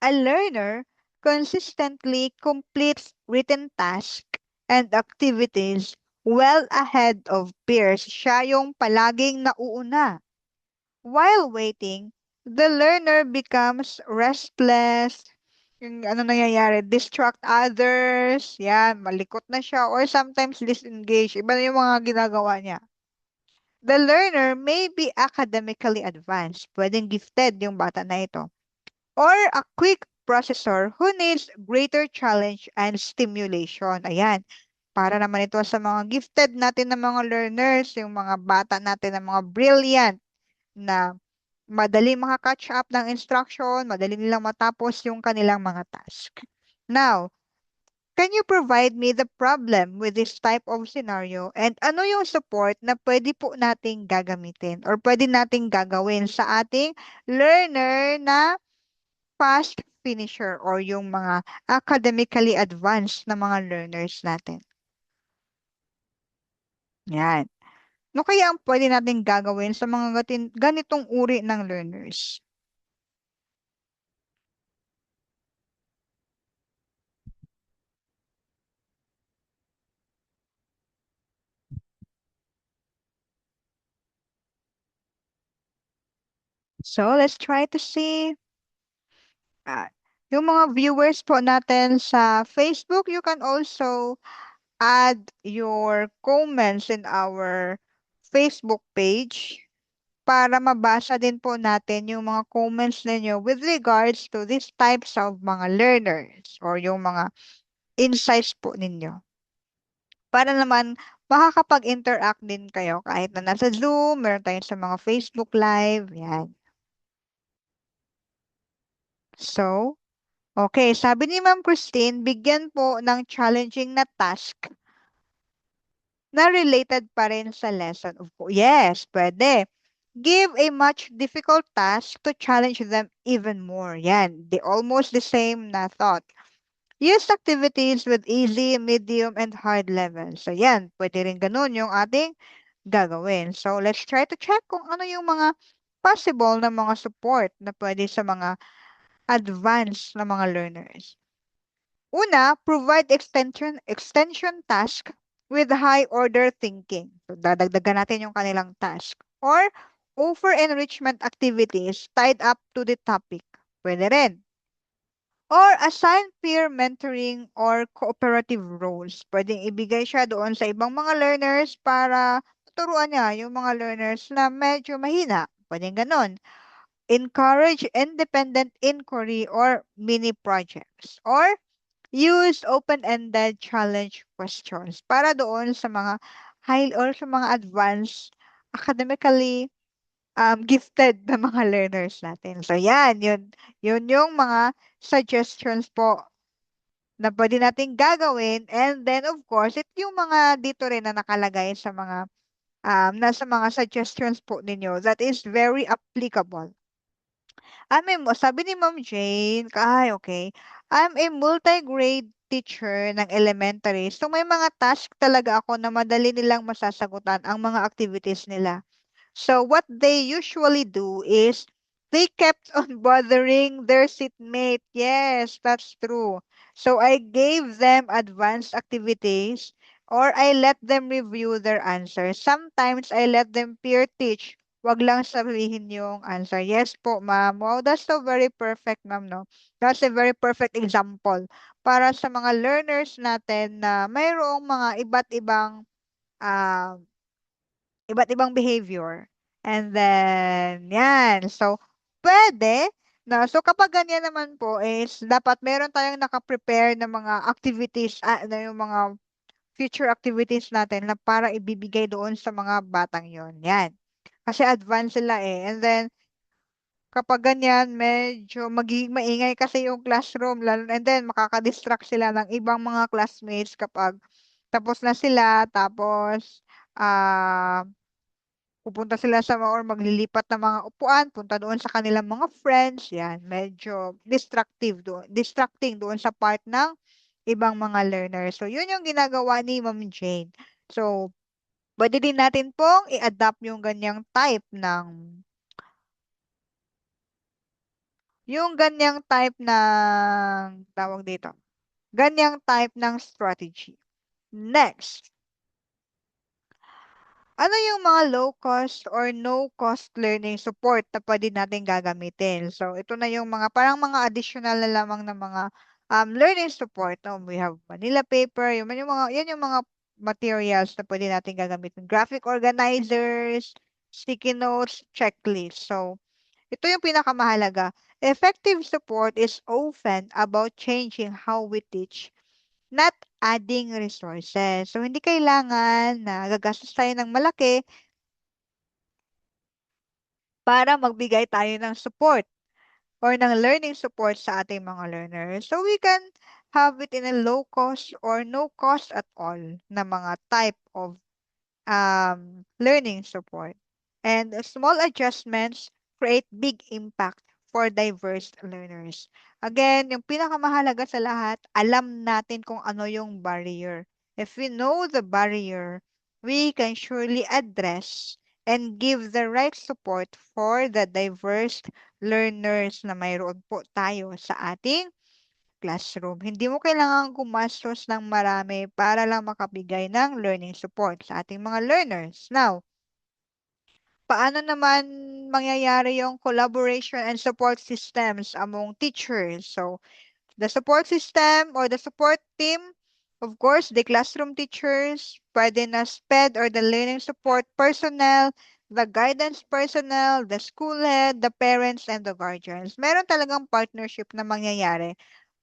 A learner consistently completes written tasks and activities well ahead of peers. Siya yung palaging nauuna. While waiting, the learner becomes restless. Yung ano nangyayari, distract others, yan, malikot na siya, or sometimes disengage. Iba na yung mga ginagawa niya. The learner may be academically advanced. Pwedeng gifted yung bata na ito. Or a quick processor who needs greater challenge and stimulation. Ayan. Para naman ito sa mga gifted natin na mga learners, yung mga bata natin na mga brilliant na madali maka-catch up ng instruction, madali nilang matapos yung kanilang mga task. Now, can you provide me the problem with this type of scenario and ano yung support na pwede po nating gagamitin or pwede nating gagawin sa ating learner na fast finisher or yung mga academically advanced na mga learners natin? Yan. Ano kaya ang pwede nating gagawin sa mga ganitong uri ng learners? So, let's try to see. Ah, yung mga viewers po natin sa Facebook, you can also add your comments in our Facebook page para mabasa din po natin yung mga comments ninyo with regards to these types of mga learners or yung mga insights po ninyo. Para naman makakapag-interact din kayo kahit na nasa Zoom, meron tayong sa mga Facebook Live, yan. So, okay, sabi ni Ma'am Christine, bigyan po ng challenging na task na related pa rin sa lesson. Yes, pwede. Give a much difficult task to challenge them even more. Yan, almost the same na thought. Use activities with easy, medium, and hard levels. So yan, pwede rin ganun yung ating gagawin. So let's try to check kung ano yung mga possible na mga support na pwede sa mga advanced na mga learners. Una, provide extension task with high order thinking. So, dadagdagan natin yung kanilang task. Or, offer enrichment activities tied up to the topic. Pwede rin. Or, assign peer mentoring or cooperative roles. Pwedeng ibigay siya doon sa ibang mga learners para turuan niya yung mga learners na medyo mahina. Pwedeng ganon. Encourage independent inquiry or mini projects. Or, use open-ended challenge questions para doon sa mga high or sa mga advanced academically gifted na mga learners natin. So yan, yun yung mga suggestions po na pwede nating gagawin. And then of course, yung mga dito rin na nakalagay sa mga nasa mga suggestions po ninyo that is very applicable. Sabi ni Ma'am Jane, okay. I'm a multi-grade teacher ng elementary. So may mga task talaga ako na madali nilang masasagutan ang mga activities nila. So what they usually do is they kept on bothering their seatmate. Yes, that's true. So I gave them advanced activities or I let them review their answers. Sometimes I let them peer teach. Wag lang sabihin yung answer. Yes po, ma'am. Wow, that's so very perfect, ma'am, no? That's a very perfect example para sa mga learners natin na mayroong mga ah, iba't ibang behavior. And then, yan. So, pwede na, so kapag ganyan naman po is, dapat meron tayong nakaprepare ng mga activities, na yung mga future activities natin na para ibibigay doon sa mga batang yon. Yan. Kasi advance sila eh. And then, kapag ganyan, medyo magiging maingay kasi yung classroom. And then, makakadistract sila ng ibang mga classmates kapag tapos na sila, tapos, ah, pupunta sila sa or maglilipat ng mga upuan, punta doon sa kanilang mga friends, yan, medyo distracting doon sa part ng ibang mga learners. So, yun yung ginagawa ni Ma'am Jane. So, pwede din natin pong i-adapt tawag dito, ganyang type ng strategy. Next, ano yung mga low cost or no cost learning support na pwede natin gagamitin? So, ito na yung mga parang mga additional na lamang na mga learning support. No? We have Manila paper, yan yung mga materials na pwede natin gagamitin. Graphic organizers, sticky notes, checklist. So, ito yung pinakamahalaga. Effective support is often about changing how we teach, not adding resources. So, hindi kailangan na gagastos tayo ng malaki para magbigay tayo ng support or ng learning support sa ating mga learners. So, we can have it in a low cost or no cost at all na mga type of learning support. And small adjustments create big impact for diverse learners. Again, yung pinakamahalaga sa lahat, alam natin kung ano yung barrier. If we know the barrier, we can surely address and give the right support for the diverse learners na mayroon po tayo sa ating classroom. Hindi mo kailangan gumastos ng marami para lang makabigay ng learning support sa ating mga learners. Now, paano naman mangyayari yung collaboration and support systems among teachers? So, the support system or the support team, of course, the classroom teachers, pwede na SPED or the learning support personnel, the guidance personnel, the school head, the parents, and the guardians. Meron talagang partnership na mangyayari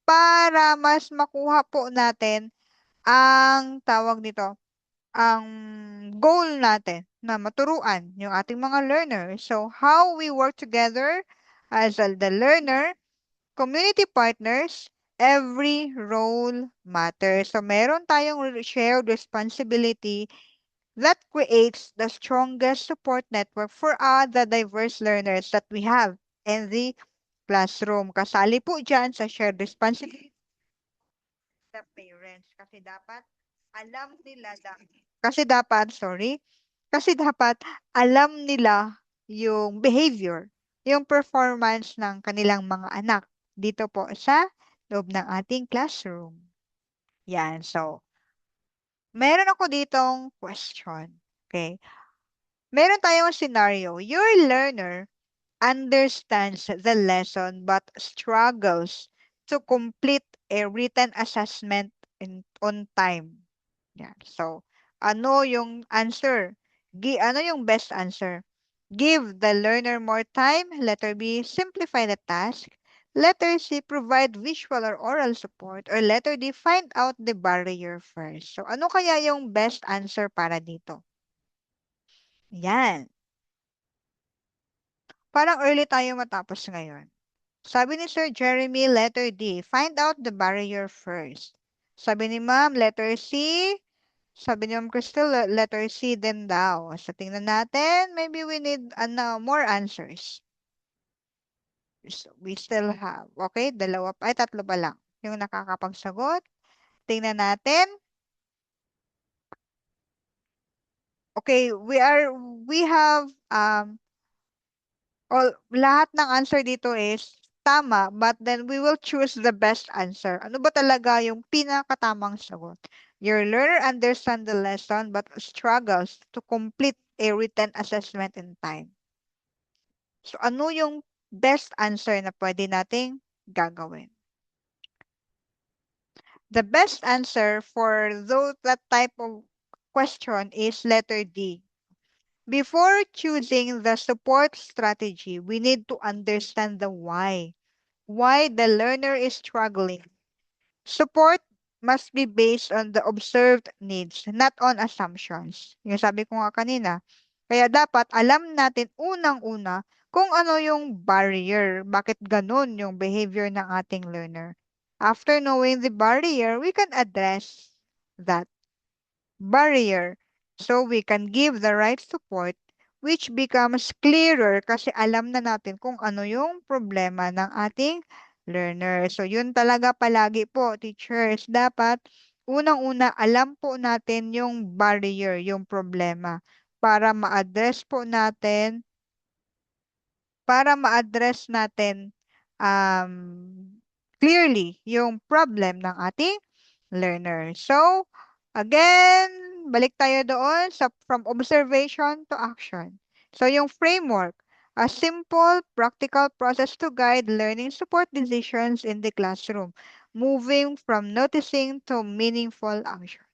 para mas makuha po natin ang tawag nito, ang goal natin na maturuan yung ating mga learners. So, how we work together as the learner, community partners, every role matters. So, meron tayong shared responsibility that creates the strongest support network for all the diverse learners that we have in the classroom. Kasali po dyan sa shared responsibility the parents alam nila da- kasi dapat alam nila yung behavior, yung performance ng kanilang mga anak dito po sa loob ng ating classroom. Yan. So, meron ako ditong question. Okay. Meron tayong scenario. Your learner understands the lesson but struggles to complete a written assessment on time. Yan. So, ano yung answer? Ano yung best answer? Give the learner more time. Letter B, simplify the task. Letter C, provide visual or oral support. Or letter D, find out the barrier first. So, ano kaya yung best answer para dito? Yan. Parang early tayo matapos ngayon. Sabi ni Sir Jeremy, letter D, find out the barrier first. Sabi ni Ma'am, letter C. Sabi ni Ma'am Crystal, letter C din daw. So, tingnan natin. Maybe we need more answers. We still have. Okay, dalawa pa, ay tatlo pa lang yung nakakapagsagot. Tingnan natin. Okay, we have lahat ng answer dito is tama, but then we will choose the best answer. Ano ba talaga yung pinakatamang sagot? Your learner understands the lesson but struggles to complete a written assessment in time. So, ano yung best answer na pwede nating gagawin? The best answer for that type of question is letter D. Before choosing the support strategy, we need to understand the why. Why the learner is struggling. Support must be based on the observed needs, not on assumptions. Yung sabi ko nga kanina. Kaya dapat alam natin unang-una kung ano yung barrier, bakit ganun yung behavior ng ating learner. After knowing the barrier, we can address that barrier so we can give the right support which becomes clearer kasi alam na natin kung ano yung problema ng ating learner. So, yun talaga palagi po, teachers. Dapat, unang-una, alam po natin yung barrier, yung problema, para ma-address po natin, um, clearly yung problem ng ating learner. So, again, balik tayo doon from observation to action. So, yung framework, a simple, practical process to guide learning support decisions in the classroom, moving from noticing to meaningful action.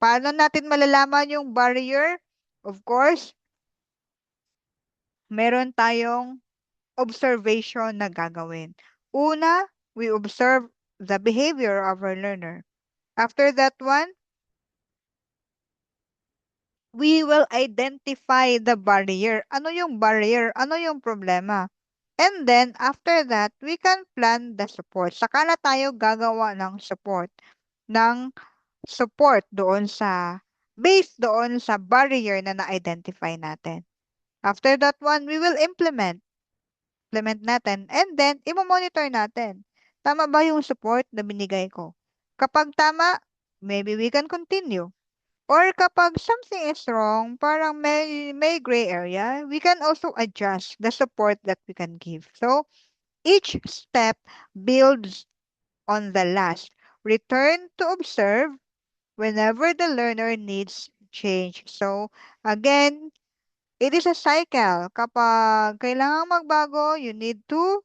Paano natin malalaman yung barrier? Of course, meron tayong observation na gagawin. Una, we observe the behavior of our learner. After that one, we will identify the barrier. Ano yung barrier? Ano yung problema? And then, after that, we can plan the support. Saka na tayo gagawa ng support. Ng support based doon sa barrier na na-identify natin. After that one, we will implement natin, and then, i-monitor natin. Tama ba yung support na binigay ko? Kapag tama, maybe we can continue. Or kapag something is wrong, parang may gray area, we can also adjust the support that we can give. So, each step builds on the last. Return to observe whenever the learner needs change. So, again, it is a cycle. Kapag kailangan magbago, you need to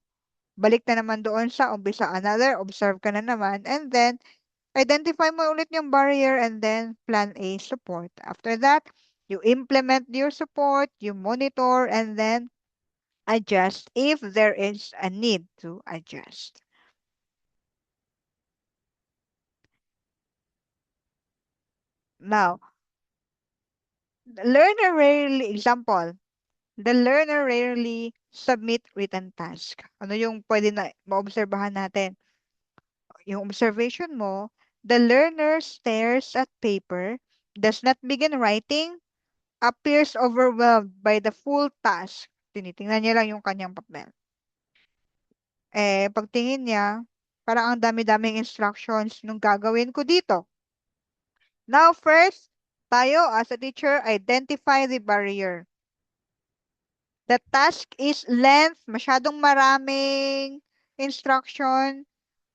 balik na naman doon sa umpisa. Another, observe ka na naman. And then, identify mo ulit yung barrier and then plan a support. After that, you implement your support, you monitor, and then adjust if there is a need to adjust. Now, the learner rarely submit written task. Ano yung pwede na maobserbahan natin? Yung observation mo, the learner stares at paper, does not begin writing, appears overwhelmed by the full task. Tinitingnan niya lang yung kanyang papel. Pagtingin niya, parang ang dami-daming instructions nung gagawin ko dito. Now, first, tayo as a teacher, identify the barrier. The task is length, masyadong maraming instruction.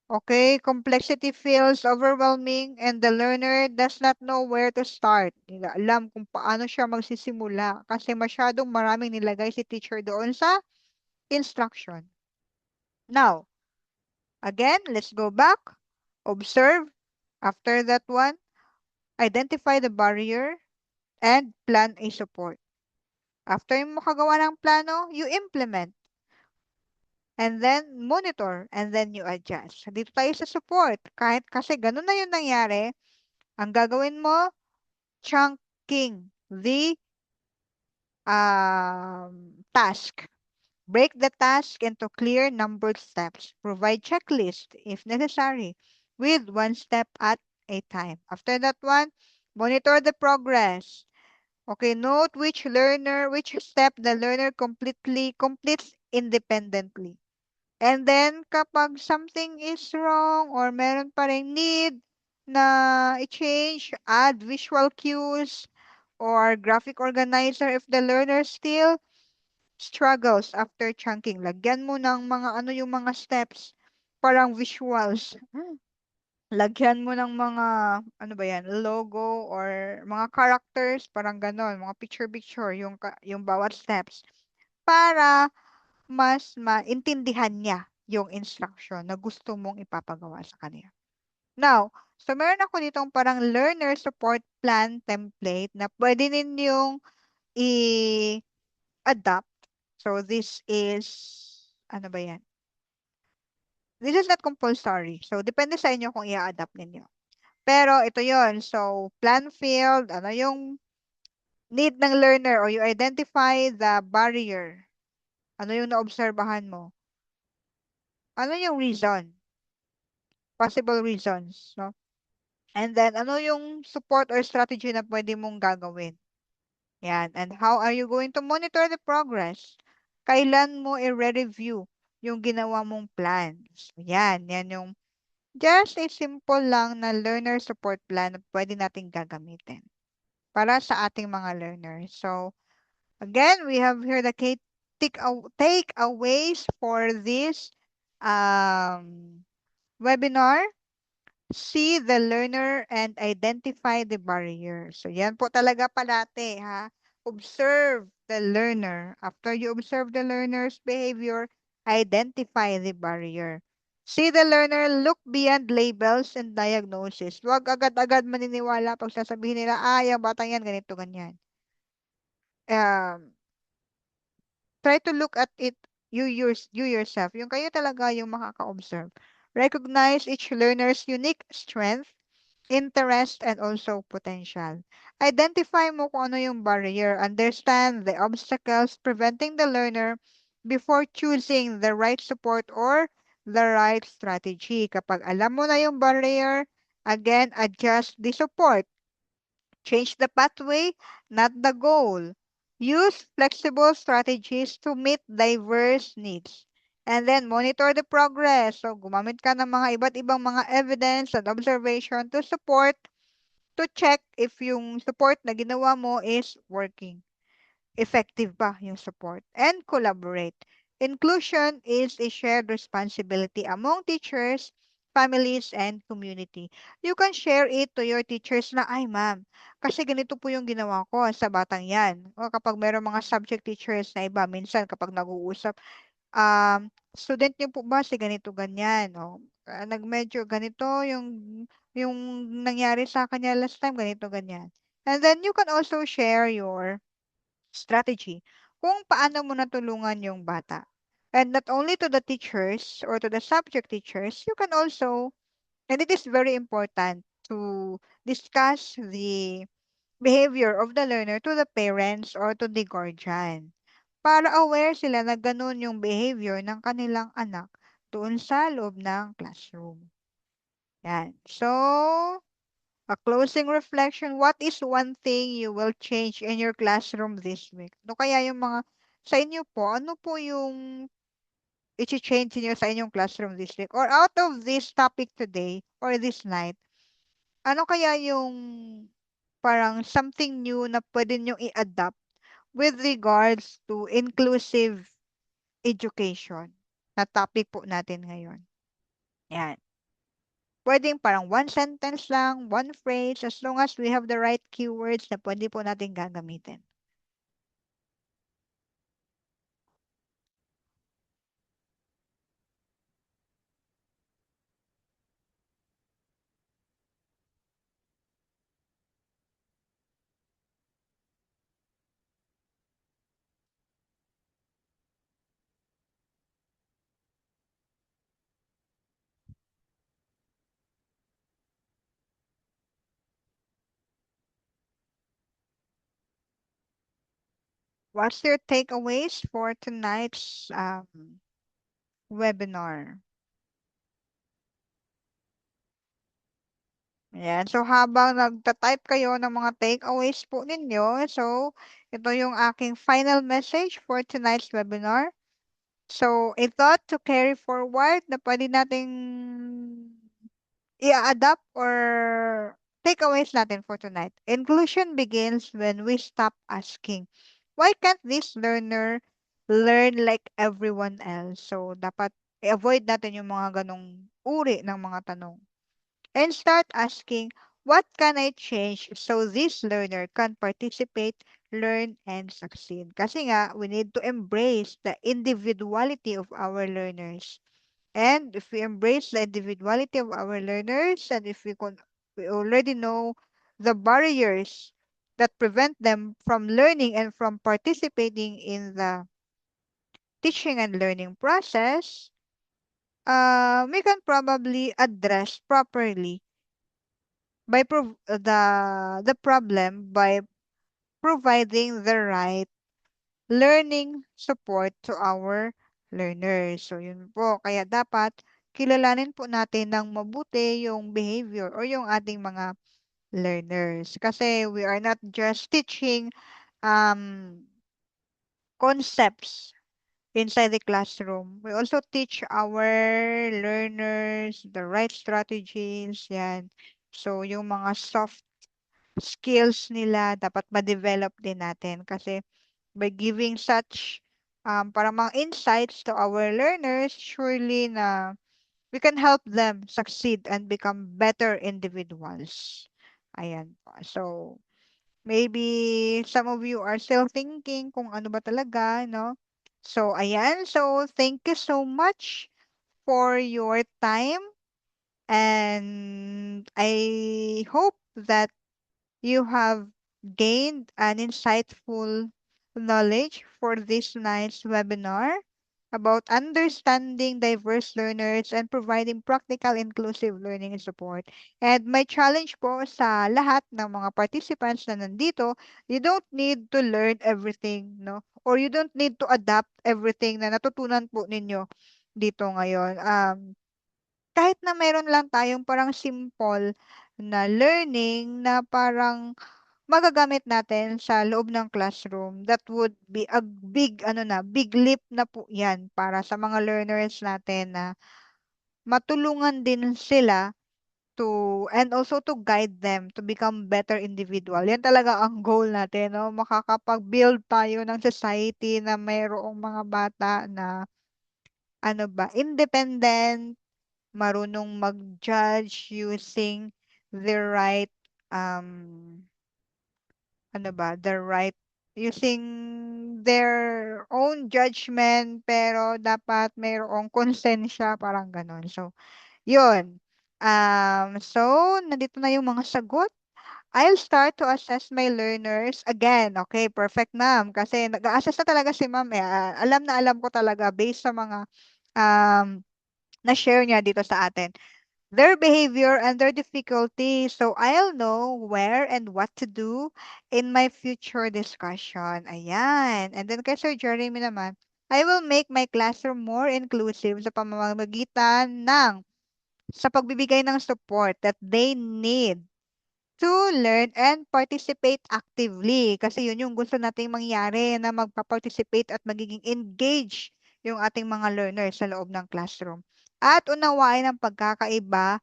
Okay, complexity feels overwhelming and the learner does not know where to start. Hindi na alam kung paano siya magsisimula kasi masyadong maraming nilagay si teacher doon sa instruction. Now, again, let's go back. Observe. After that one, identify the barrier and plan a support. After yung makagawa ng plano, you implement. And then, monitor. And then, you adjust. Dito tayo sa support. Kahit kasi ganun na yung nangyari, ang gagawin mo, chunking the task. Break the task into clear numbered steps. Provide checklist if necessary with one step at a time. After that one, monitor the progress. Okay, note which step the learner completes independently. And then, kapag something is wrong or meron pa ring need na i-change, add visual cues or graphic organizer if the learner still struggles after chunking. Lagyan mo ng mga ano yung mga steps, parang visuals. Lagyan mo ng mga, ano ba yan, logo or mga characters, parang ganon, mga picture-picture, yung bawat steps. Para mas maintindihan niya yung instruction na gusto mong ipapagawa sa kanya. Now, so meron ako ditong parang learner support plan template na pwede ninyong i-adapt. So this is, ano ba yan? This is not compulsory. So depende sa inyo kung i-adapt ninyo. Pero ito yon. So plan field, ano yung need ng learner or you identify the barrier. Ano yung naobserbahan mo? Ano yung reason? Possible reasons, no? And then, ano yung support or strategy na pwede mong gagawin? Yan. And how are you going to monitor the progress? Kailan mo i-review yung ginawa mong plans? Yan. Yan yung just a simple lang na learner support plan na pwede nating gagamitin para sa ating mga learners. So, again, we have here the takeaways for this webinar. See the learner and identify the barrier. So, yan po talaga palate, ha? Observe the learner. After you observe the learner's behavior, identify the barrier. See the learner, look beyond labels and diagnosis. Huwag agad-agad maniniwala pag sasabihin nila, yung batang yan, ganito, ganyan. Um, Try to look at it you yourself. Yung kayo talaga yung makaka-observe. Recognize each learner's unique strength, interest, and also potential. Identify mo kung ano yung barrier. Understand the obstacles preventing the learner before choosing the right support or the right strategy. Kapag alam mo na yung barrier, again, adjust the support. Change the pathway, not the goal. Use flexible strategies to meet diverse needs. And then monitor the progress. So gumamit ka ng mga iba't ibang mga evidence and observation to check if yung support na ginawa mo is working. Effective ba yung support? And collaborate. Inclusion is a shared responsibility among teachers, families, and community. You can share it to your teachers na, ay ma'am, kasi ganito po yung ginawa ko sa batang yan. O kapag mayroong mga subject teachers na iba, minsan kapag nag-uusap, student niyo po ba si ganito ganyan? O, nagmedyo ganito yung nangyari sa kanya last time, ganito ganyan. And then you can also share your strategy kung paano mo natulungan yung bata. And not only to the teachers or to the subject teachers, you can also, and it is very important to discuss the behavior of the learner to the parents or to the guardian para aware sila na ganun yung behavior ng kanilang anak doon sa loob ng classroom. Yan. So, a closing reflection, what is one thing you will change in your classroom this week? Ano kaya yung mga, sa inyo po, ano po yung i-change niyo sa inyong classroom this week? Or out of this topic today or this night, ano kaya yung parang something new na pwede nyo i-adapt with regards to inclusive education na topic po natin ngayon? Yan. Pwedeng parang one sentence lang, one phrase, as long as we have the right keywords na pwede po natin gagamitin. What's your takeaways for tonight's webinar? Ayan. So, habang nagta-type kayo ng mga takeaways po ninyo, so, ito yung aking final message for tonight's webinar. So, a thought to carry forward na pwede nating i-adapt or takeaways natin for tonight. Inclusion begins when we stop asking, why can't this learner learn like everyone else? So, dapat i-avoid natin yung mga ganong uri ng mga tanong. And start asking, what can I change so this learner can participate, learn, and succeed? Kasi nga, we need to embrace the individuality of our learners. And if we embrace the individuality of our learners, and if we already know the barriers that prevent them from learning and from participating in the teaching and learning process, we can probably address properly by the problem by providing the right learning support to our learners. So, yun po. Kaya dapat kilalanin po natin ng mabuti yung behavior or yung ating mga learners. Kasi we are not just teaching um, concepts inside the classroom. We also teach our learners the right strategies. Yan. So, yung mga soft skills nila dapat ma-develop din natin kasi by giving such parang mga insights to our learners, surely na we can help them succeed and become better individuals. Ayan po. So, maybe some of you are still thinking kung ano ba talaga, no? So, ayan. So, thank you so much for your time. And I hope that you have gained an insightful knowledge for this night's webinar about understanding diverse learners and providing practical inclusive learning and support. And my challenge po sa lahat ng mga participants na nandito, you don't need to learn everything, no? Or you don't need to adapt everything na natutunan po ninyo dito ngayon. Kahit na meron lang tayong parang simple na learning na parang magagamit natin sa loob ng classroom, that would be a big, big leap na po yan para sa mga learners natin na matulungan din sila and also to guide them to become better individual. Yan talaga ang goal natin, no? Makakapag-build tayo ng society na mayroong mga bata na, independent, marunong mag-judge using the right, um, the right using their own judgment pero dapat mayroong konsensya, parang ganon. So, yun. So, nandito na yung mga sagot. I'll start to assess my learners again. Okay, perfect, ma'am. Kasi nag-a-assess na talaga si ma'am eh. Alam na alam ko talaga based sa mga um, na-share niya dito sa atin their behavior and their difficulty. So I'll know where and what to do in my future discussion. Ayan. And then kay Sir Jeremy naman, I will make my classroom more inclusive sa pamamagitan sa pagbibigay ng support that they need to learn and participate actively. Kasi yun yung gusto nating mangyari na magpa-participate at magiging engage yung ating mga learners sa loob ng classroom. At unawain ang pagkakaiba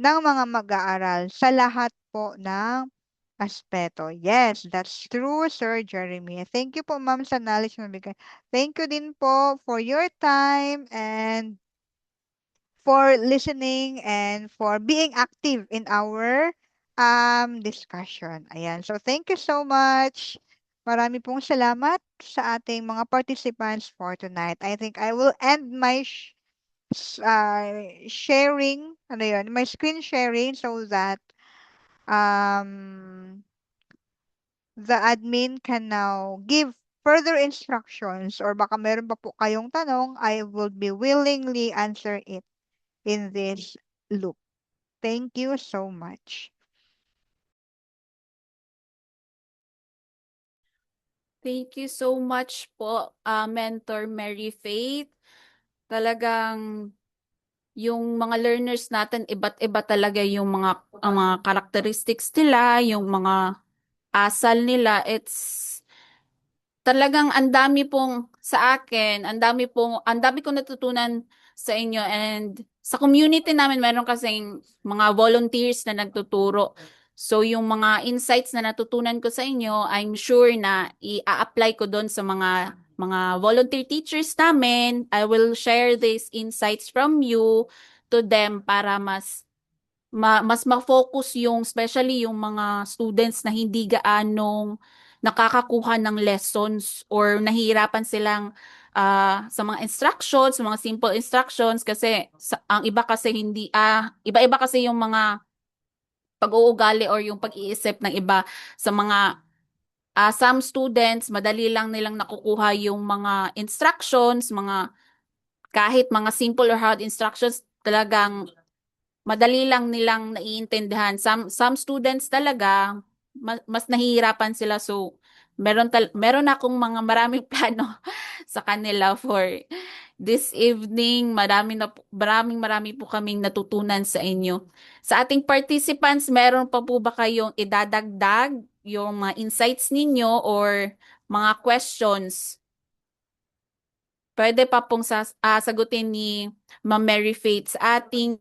ng mga mag-aaral sa lahat po ng aspeto. Yes, that's true, Sir Jeremy. Thank you po, ma'am, sa knowledge na bigay. Thank you din po for your time and for listening and for being active in our discussion. Ayan. So, thank you so much. Marami pong salamat sa ating mga participants for tonight. I think I will end my sharing, my screen sharing so that um, the admin can now give further instructions or baka meron pa po kayong tanong, I will be willingly answer it in this loop. Thank you so much. Thank you so much po, Mentor Mary Faith. Talagang yung mga learners natin, iba't iba talaga yung ang mga characteristics nila, yung mga asal nila. talagang ang dami pong sa akin, ang dami kong natutunan sa inyo, and sa community namin meron kasing mga volunteers na nagtuturo. So yung mga insights na natutunan ko sa inyo, I'm sure na i-apply ko doon sa mga volunteer teachers namin. I will share these insights from you to them para mas ma-focus yung especially yung mga students na hindi gaanong nakakakuha ng lessons or nahihirapan silang sa mga instructions, sa mga simple instructions kasi ang iba kasi hindi iba-iba kasi yung mga pag-uugali or yung pag-iisip ng iba sa mga some students madali lang nilang nakukuha yung mga instructions, kahit mga simple or hard instructions talagang madali lang nilang naiintindihan. Some students talaga, mas nahihirapan sila. So, meron akong maraming plano sa kanila for this evening. Marami po kaming natutunan sa inyo. Sa ating participants, meron pa po ba kayong idadagdag yung mga insights ninyo or mga questions? Pwede pa pong sagutin ni Ma'am Mary Faith sa ating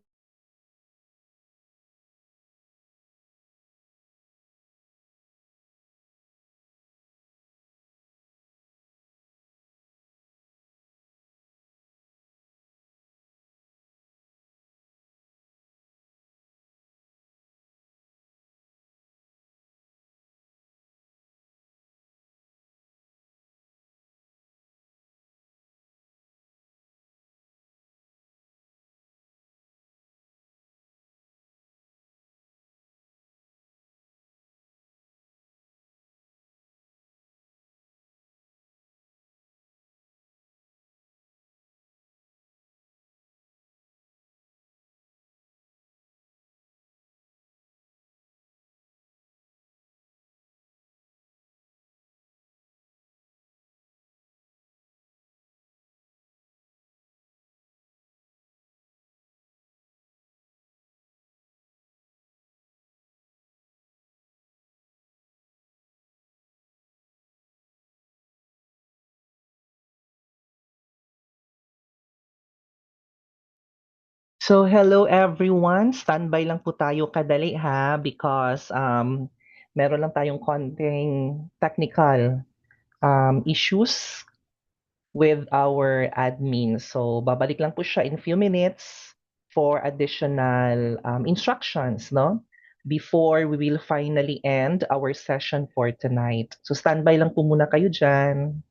So hello everyone, standby lang po tayo kadali ha because meron lang tayong konting technical issues with our admin. So babalik lang po siya in few minutes for additional instructions, no? Before we will finally end our session for tonight. So standby lang po muna kayo dyan.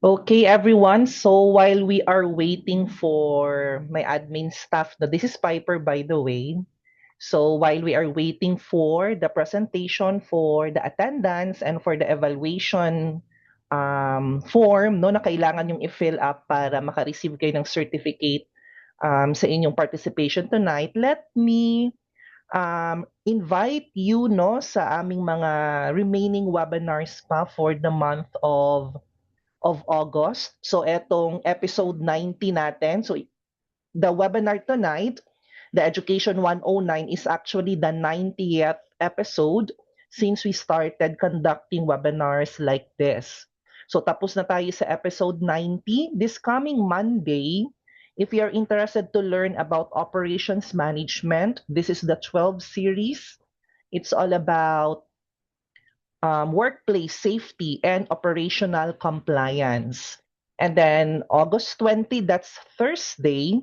Okay, everyone. So while we are waiting for my admin staff, now this is Piper, by the way. So while we are waiting for the presentation, for the attendance, and for the evaluation form, no, na kailangan yung i-fill up para maka-receive kayo ng certificate sa inyong participation tonight, let me invite you, no, sa aming mga remaining webinars pa for the month of August. So etong episode 90 natin. So the webinar tonight, the Education 109, is actually the 90th episode since we started conducting webinars like this. So tapos na tayo sa episode 90. This coming Monday, if you are interested to learn about operations management, this is the 12 series. It's all about workplace safety and operational compliance. And then August 20, that's Thursday.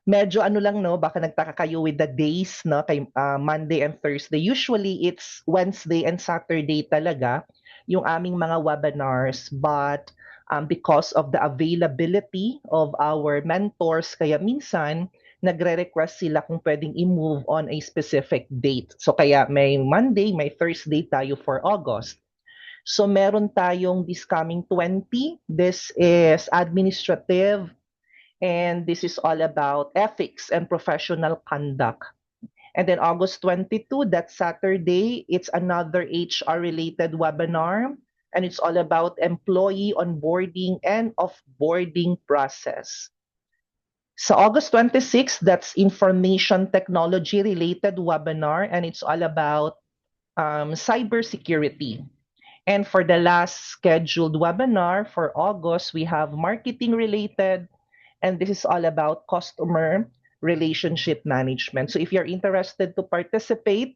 Medyo ano lang, no, baka nagtaka kayo with the days, no, kay Monday and Thursday. Usually it's Wednesday and Saturday talaga yung aming mga webinars, but because of the availability of our mentors, kaya minsan nagre-request sila kung pwedeng i-move on a specific date. So kaya may Monday, may Thursday tayo for August. So meron tayong this coming 20. This is administrative, and this is all about ethics and professional conduct. And then August 22, that's Saturday, it's another HR-related webinar, and it's all about employee onboarding and offboarding process. So August 26, that's information technology-related webinar, and it's all about cybersecurity. And for the last scheduled webinar for August, we have marketing-related, and this is all about customer relationship management. So if you're interested to participate,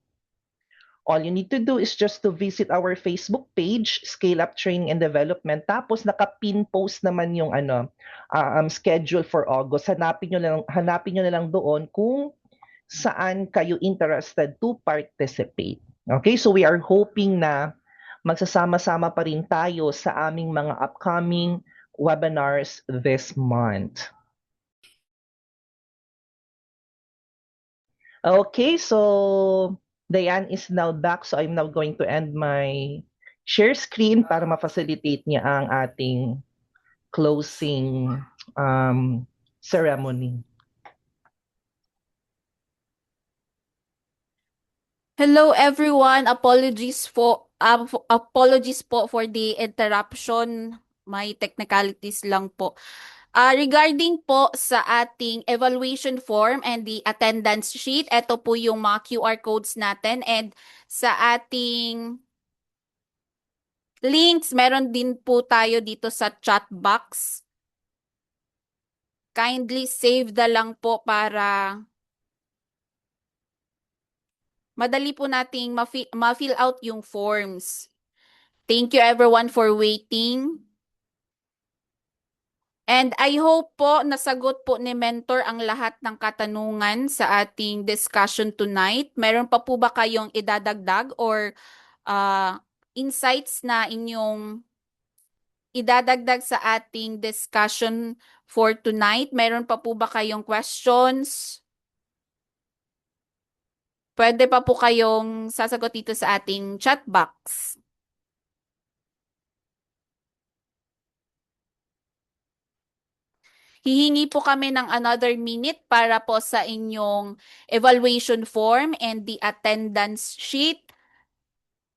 all you need to do is just to visit our Facebook page, Scale Up Training and Development. Tapos naka-pin post naman yung schedule for August. Hanapin nyo na lang doon kung saan kayo interested to participate. Okay, so we are hoping na magsasama-sama pa rin tayo sa aming mga upcoming webinars this month. Okay, so Diane is now back, so I'm now going to end my share screen para ma-facilitate niya ang ating closing ceremony. Hello everyone. Apologies po for the interruption. May technicalities lang po. Regarding po sa ating evaluation form and the attendance sheet, ito po yung mga QR codes natin, and sa ating links, meron din po tayo dito sa chat box. Kindly save na lang po para madali po nating ma-fill out yung forms. Thank you everyone for waiting. And I hope po nasagot po ni Mentor ang lahat ng katanungan sa ating discussion tonight. Meron pa po ba kayong idadagdag or insights na inyong idadagdag sa ating discussion for tonight? Meron pa po ba kayong questions? Pwede pa po kayong sasagot dito sa ating chat box. Hihingi po kami ng another minute para po sa inyong evaluation form and the attendance sheet.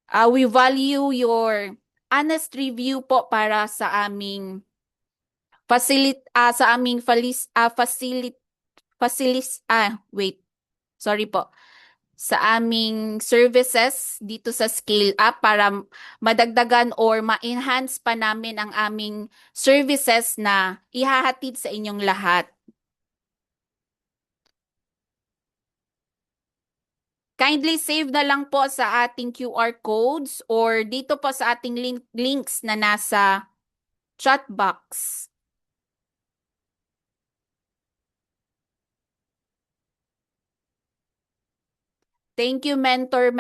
We value your honest review po para sa aming sa aming services dito sa Scale Up para madagdagan or ma-enhance pa namin ang aming services na ihahatid sa inyong lahat. Kindly save na lang po sa ating QR codes or dito po sa ating links na nasa chat box. Thank you, Mentor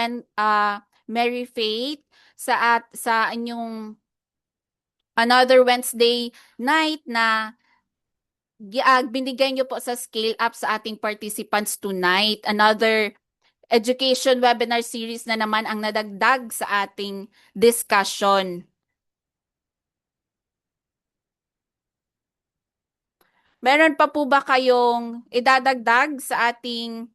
Mary Faith, sa inyong another Wednesday night na binigay nyo po sa Scale Up sa ating participants tonight. Another education webinar series na naman ang nadagdag sa ating discussion. Meron pa po ba kayong idadagdag sa ating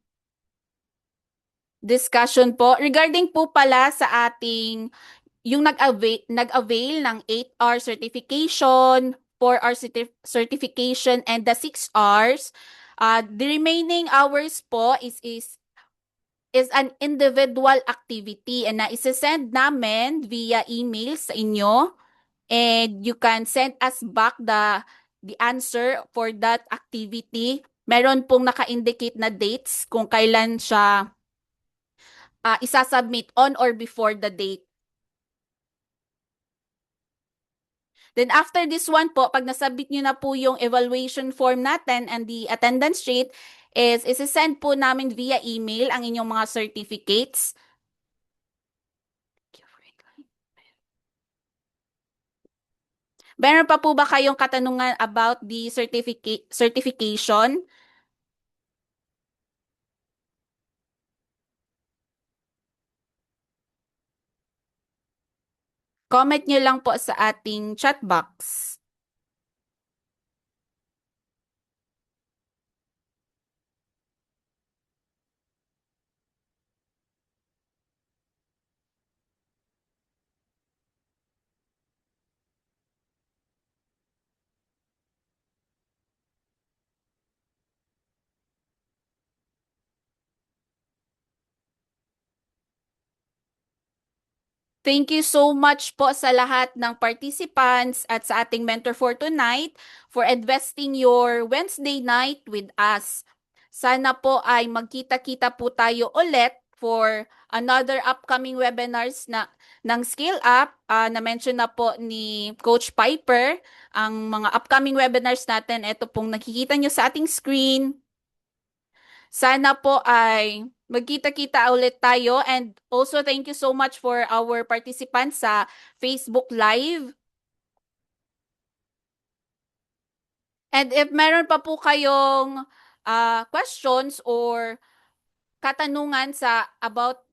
discussion po? Regarding po pala sa ating yung nag-avail ng 8-hour certification, 4-hour certification, and the 6 hours, the remaining hours po is an individual activity and na isa-send namin via email sa inyo, and you can send us back the answer for that activity. Meron pong naka-indicate na dates kung kailan siya isasubmit on or before the date. Then after this one po, pag nasubmit nyo na po yung evaluation form natin and the attendance sheet, is isi-send po namin via email ang inyong mga certificates. Meron pa po ba kayong katanungan about the certification? Comment nyo lang po sa ating chat box. Thank you so much po sa lahat ng participants at sa ating mentor for tonight for investing your Wednesday night with us. Sana po ay magkita-kita po tayo ulit for another upcoming webinars ng Scale Up. Na-mention na po ni Coach Piper ang mga upcoming webinars natin. Ito pong nakikita nyo sa ating screen. Sana po ay magkita-kita ulit tayo, and also thank you so much for our participants sa Facebook Live. And if meron pa po kayong questions or katanungan about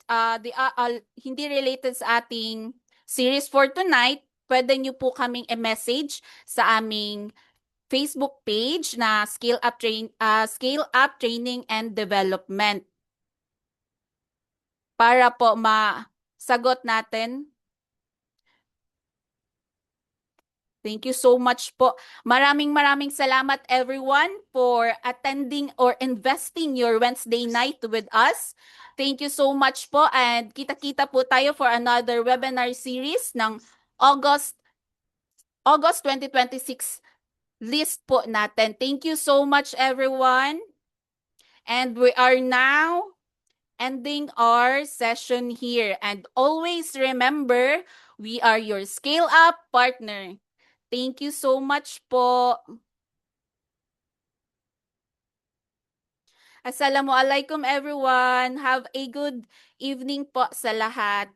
hindi related sa ating series for tonight, pwede nyo po kaming i-message sa aming Facebook page na Scale Up Training and Development para po masagot natin. Thank you so much po. Maraming salamat everyone for attending or investing your Wednesday night with us. Thank you so much po, and kita-kita po tayo for another webinar series ng August 2026 list po natin. Thank you so much everyone. And we are now ending our session here. And always remember, we are your Scale Up partner. Thank you so much po. Assalamualaikum everyone. Have a good evening po sa lahat.